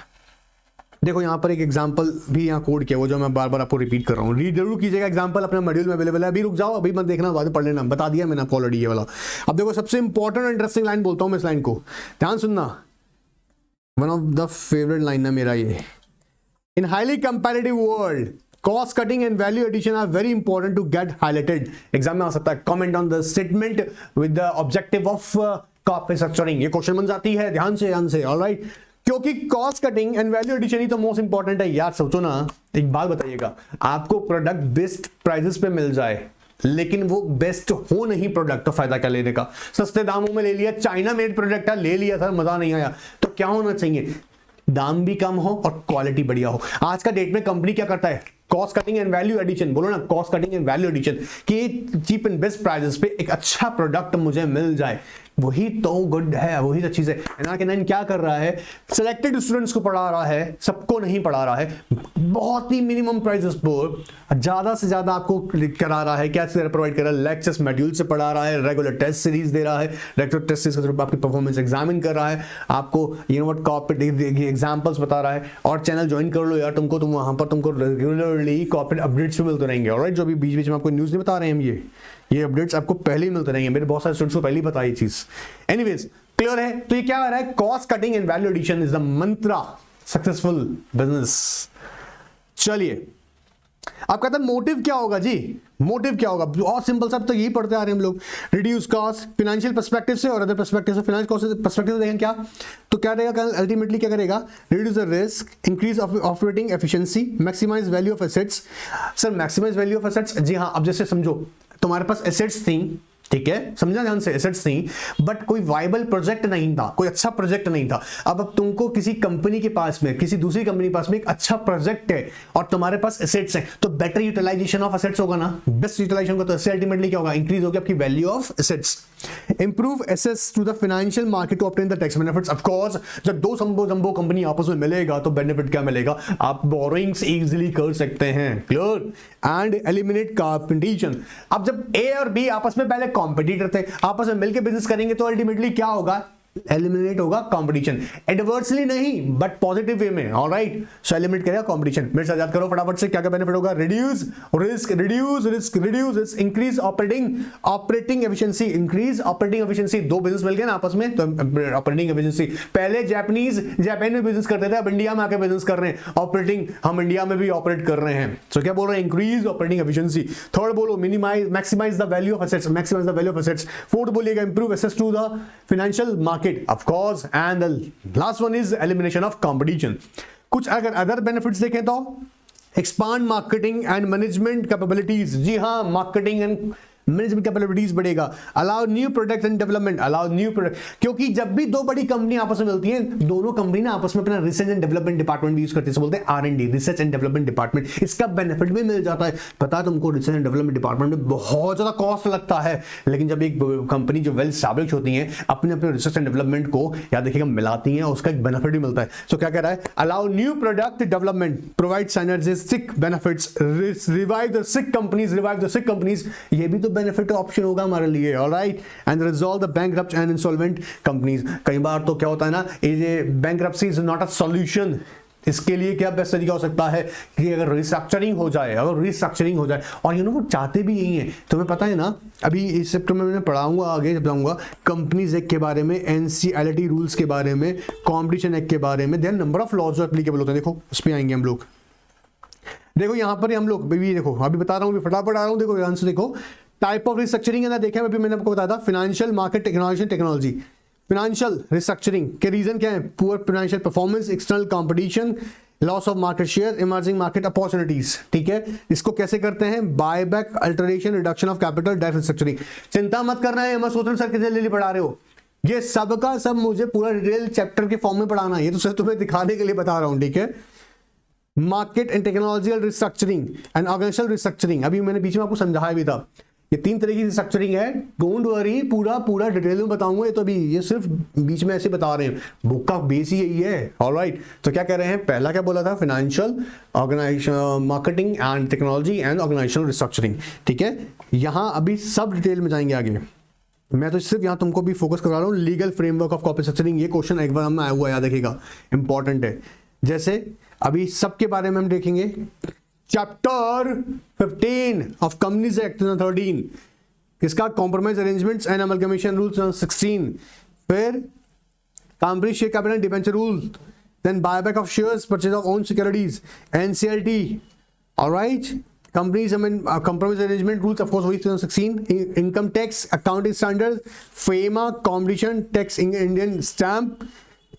देखो यहाँ पर एक एग्जांपल भी यहाँ कोड किया, वो जो मैं बार बार आपको रिपीट कर रहा हूँ, रीड जरूर कीजिएगा, एग्जांपल अपने मॉड्यूल में अवेलेबल है। अभी रुक जाओ, अभी मत देखना, बाद में पढ़ लेना, बता दिया मैंने आपको ऑलरेडी ये वाला। अब देखो सबसे इंपॉर्टेंट और इंटरेस्टिंग लाइन बोलता हूँ मैं, इस लाइन को ध्यान सुनना, one of the favourite line है मेरा ये। इन highly comparative world cost cutting and value addition are very important to get highlighted। Exam में आ सकता है, comment on the statement with the objective of corporate structuring, ये क्वेश्चन बन जाती है, ध्यान से, ऑलराइट। क्योंकि cost cutting and value addition ही तो मोस्ट इंपॉर्टेंट है यार। सोचो ना, एक बात बताइएगा, आपको प्रोडक्ट बेस्ट प्राइसेस पे मिल जाए लेकिन वो बेस्ट हो नहीं प्रोडक्ट, तो फायदा क्या लेने का। सस्ते दामों में ले लिया, चाइना मेड प्रोडक्ट है, ले लिया था, मजा नहीं आया, तो क्या होना चाहिए, दाम भी कम हो और क्वालिटी बढ़िया हो। आज का डेट में कंपनी क्या करता है, cost cutting and value addition, बोलो ना, cost cutting and value addition, कि चीप एंड बेस्ट प्राइसेस पे एक अच्छा प्रोडक्ट मुझे मिल जाए, वही तो गुड है, वही तो चीज है। एनआर क्या कर रहा है, सिलेक्टेड स्टूडेंट्स को पढ़ा रहा है, सबको नहीं पढ़ा रहा है, बहुत ही मिनिमम प्राइसेस पर ज्यादा से ज्यादा आपको करा रहा है। क्या प्रोवाइड कर रहा है, लेक्चर्स मॉड्यूल से पढ़ा रहा है, रेगुलर टेस्ट सीरीज दे रहा है, रेगुलर टेस्ट सीरीज के थ्रू आपकी परफॉर्मेंस एग्जामिन कर रहा है, आपको you know what corporate examples बता रहा है। और चैनल ज्वाइन कर लो यार, तुम वहां पर तुमको रेगुलरली कॉर्पोरेट अपडेट्स भी मिलते रहेंगे, ऑलराइट। जो भी बीच बीच में आपको न्यूज नहीं बता रहे हैं हम, ये अपडेट्स आपको पहले ही मिलते रहेंगे, मेरे बहुत सारे स्टूडेंट्स को पहले ही पता ये चीज। एनीवेज क्लियर है, तो ये क्या आ रहा है, cost cutting and value addition is the mantra successful business. चलिए आप कहते हैं मोटिव क्या होगा जी, मोटिव क्या होगा, और सिंपल सा तो यही पढ़ते आ रहे हैं हम लोग, रिड्यूस कॉस्ट फिनेंशियल पर्सपेक्टिव से और अदर पर्सपेक्टिव से। फाइनेंशियल कॉस्ट पर्सपेक्टिव से देखें क्या, तो क्या रहेगा अल्टीमेटली, क्या करेगा, reduce the risk, increase operating efficiency, maximise value of assets. Sir maximise value of assets, जी हाँ, अब जैसे समझो तुम्हारे पास एसेट्स थी, ठीक है, समझा ध्यान से, एसेट्स थी बट कोई वाइबल प्रोजेक्ट नहीं था, कोई अच्छा प्रोजेक्ट नहीं था। अब तुमको किसी कंपनी के पास में, किसी दूसरी कंपनी के पास में एक अच्छा प्रोजेक्ट है और तुम्हारे पास एसेट्स हैं, तो बेटर यूटिलाइजेशन ऑफ एसेट्स होगा ना, बेस्ट यूटिलाइजेशन होगा, तो इससे अल्टीमेटली क्या होगा, इंक्रीज होगी आपकी value of assets. Improve assets to the financial market to obtain the tax benefits. Of course जब दो जंबो कंपनी आपस में मिलेगा तो बेनिफिट क्या मिलेगा, आप बोरोइंग्स इजीली कर सकते हैं, क्लियर, एंड एलिमिनेट कंपटीशन। अब जब ए और बी आपस में पहले कॉम्पिटिटर थे, आपस में मिलकर बिजनेस करेंगे तो अल्टीमेटली क्या होगा, एलिमिनेट होगा कंपटीशन, एडवर्सली नहीं बट पॉजिटिव वे में, ऑलराइट। सो एलिमिनेट करेगा कंपटीशन। मेरे साथ याद करो फटाफट से, क्या क्या बेनिफिट होगा, reduce risk, increase operating efficiency, increase operating efficiency. दो बिजनेस मिल गए ना आपस में, तो ऑपरेटिंग एफिशिएंसी। पहले जापान में बिजनेस करते थे, अब इंडिया में आके बिजनेस कर रहे हैं, ऑपरेटिंग हम इंडिया में भी ऑपरेट कर रहे हैं। सो क्या बोल रहे हैं, इंक्रीज ऑपरेटिंग एफिशिएंसी। थर्ड बोलो minimise, maximise the value of assets, maximise the value of assets. Fourth बोलिएगा improve access to the financial market, of course, and the last one is elimination of competition। कुछ अगर अदर बेनिफिट्स देखें तो expand marketing and management capabilities। जी हाँ, marketing and मैनेजमेंट कैपेबिलिटीज बढ़ेगा, allow new product and development, allow new product, क्योंकि जब भी दो बड़ी कंपनी आपस में मिलती हैं, दोनों कंपनी ना आपस में अपना रिसर्च एंड डेवलपमेंट डिपार्टमेंट भी यूज करते हैं, बोलते हैं R&D, research and development department. इसका बेनिफिट भी मिल जाता है। पता तुमको रिसर्च एंड डेवलपमेंट डिपार्टमेंट में बहुत ज्यादा कॉस्ट लगता है, लेकिन जब एक कंपनी जो वेल एस्टैब्लिश होती है अपने अपने रिसर्च एंड डेवलपमेंट को याद देखिएगा मिलाती हैं, उसका एक बेनिफिट भी मिलता है। सो क्या कह रहा है, allow new product development, provide synergistic benefits, revive the sick companies, ये भी तो बेनिफिट ऑप्शन होगा हमारे लिए, alright, and resolve the bankrupt and insolvent companies. कई बार तो क्या होता है ना, ये bankruptcy is not a solution. इसके लिए क्या बेस्ट तरीका हो सकता है कि अगर रिस्ट्रक्चरिंग हो जाए, और यू नो वो चाहते भी यही है। तुम्हें पता है ना, अभी इस चैप्टर में मैं पढ़ाऊंगा, आगे जब जाऊंगा कंपनीज एक्ट के बारे में, एनसीएलटी रूल्स के बारे में, कॉम्पिटिशन एक्ट के बारे में, देयर नंबर ऑफ लॉज जो एप्लीकेबल होते हैं। देखो उस पर आएंगे हम लोग। देखो यहाँ पर हम लोग भी देखो, अभी बता रहा हूँ, फटाफट आ रहा हूँ। देखो आंसर देखो, टाइप ऑफ रिस्ट्रक्चरिंग है ना, देखा अभी मैंने आपको बताया था, financial, market, technology. Financial restructuring के रीजन क्या है, poor financial performance, external competition, loss of market share, emerging market opportunities. ठीक है, इसको कैसे करते हैं, buyback, alteration, reduction of capital, direct restructuring. चिंता मत करना है, मैं सोच रहा हूं सर कितने ले पढ़ा रहे हो, ये सब का सब मुझे पूरा डिटेल चैप्टर के फॉर्म में पढ़ाना है, ये तो सिर्फ तुम्हें दिखाने के लिए बता रहा हूं। ठीक है, market and technological restructuring and organisational restructuring, अभी मैंने बीच में आपको समझाया भी था। ये 3 तरह की रिस्ट्रक्चरिंग है, डोंट वरी, पूरा डिटेल में बताऊंगा। ये तो अभी ये सिर्फ बीच में ऐसे बता रहे हैं, बुक का बेस ही यही है, ऑलराइट। तो क्या कह रहे हैं, पहला क्या बोला था, financial, organisation, marketing and technology and organisational restructuring. ठीक है, यहां अभी सब डिटेल में जाएंगे आगे, मैं तो सिर्फ यहां तुमको भी फोकस करवा रहा हूं। Legal framework of corporate structuring, ये क्वेश्चन एक बार हम आया हुआ, याद रखिएगा, इंपॉर्टेंट है। जैसे अभी सबके बारे में हम देखेंगे, चैप्टर 15 ऑफ कंपनीज एक्ट 2013, इसका compromise arrangements and amalgamation rules 16, फिर company share capital debenture rule, then buyback of shares, purchase of own securities, NCLT, alright, companies compromise arrangement rules of course वही 2016, income tax, accounting standard, FEMA, competition tax, Indian stamp,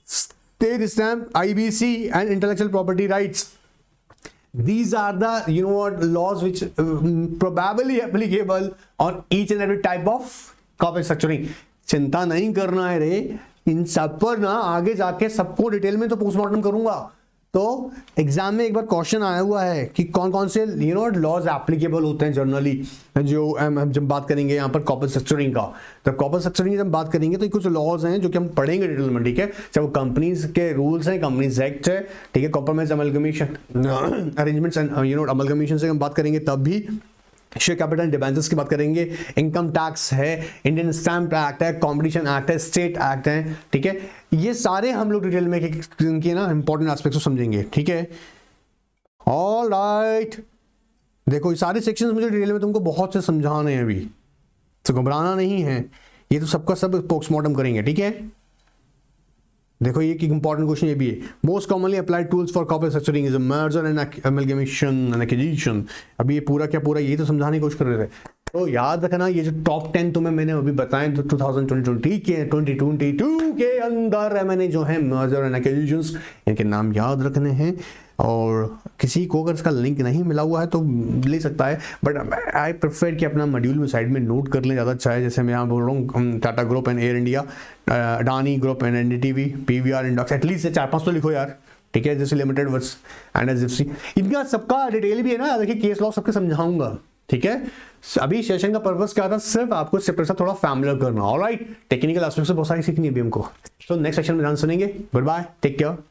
state stamp, IBC and intellectual property rights. These are the, you know what, laws which probably applicable on each and every type of corporate structuring. चिंता नहीं करना है रे, इन सब पर ना आगे जाके सबको डिटेल में तो पोस्टमार्टम करूंगा। तो एग्जाम में एक बार क्वेश्चन आया हुआ है कि कौन कौन से यू नो लॉज एप्लीकेबल होते हैं जनरली, जो हम जब बात करेंगे यहाँ पर कॉर्पोरेट स्ट्रक्चरिंग का। तो कॉर्पोरेट स्ट्रक्चरिंग जब बात करेंगे तो कुछ लॉज हैं जो कि हम पढ़ेंगे डिटेल में। ठीक है, चाहे वो कंपनीज के रूल्स हैं, कंपनीज एक्ट है, ठीक है, compromise amalgamation arrangements and you know amalgamation से हम बात करेंगे, तब भी शेयर कैपिटल डिबेंचर्स की बात करेंगे, इनकम टैक्स है, इंडियन स्टैंप एक्ट है, कॉम्पिटिशन एक्ट है, स्टेट एक्ट है। ठीक है, ये सारे हम लोग डिटेल में इनकी ना इंपॉर्टेंट एस्पेक्ट्स को समझेंगे। ठीक है, ऑलराइट, देखो ये सारे सेक्शंस मुझे डिटेल में तुमको बहुत से समझाने हैं, अभी तो घबराना नहीं है, ये तो सबका सब पोस्टमार्टम करेंगे। ठीक है, देखो ये इंपॉर्टेंट क्वेश्चन ये भी है, most commonly applied tools for corporate structuring is merger and amalgamation and acquisition. अभी ये पूरा क्या पूरा यही तो समझाने की कोशिश कर रहे थे। तो याद रखना, ये जो टॉप 10 तुम्हें मैंने अभी बताए 2022 के अंदर है, मैंने जो है मर्जर एंड एक्विजिशंस, इनके नाम याद रखने हैं। और किसी को अगर इसका लिंक नहीं मिला हुआ है तो ले सकता है, बट आई प्रेफर कि अपना मॉड्यूल में साइड में नोट कर लें ज़्यादा अच्छा है। जैसे मैं यहाँ बोल रहा हूँ Tata group and Air India, Adani group and NDTV, PVR Inox, at least 4-5 तो लिखो यार। ठीक है, जैसे लिमिटेड वर्स एंड एसएफसी, इनका सबका डिटेल भी है ना, देखिए केस लॉ सबके समझाऊंगा। ठीक है, अभी सेशन का पर्पस क्या था, सिर्फ आपको चैप्टर से थोड़ा फैमिलियर करना। ऑलराइट, टेक्निकल एस्पेक्ट से बहुत सारी सीखनी है अभी हमको। तो नेक्स्ट सेशन में ध्यान सुनेंगे। Good bye, take care.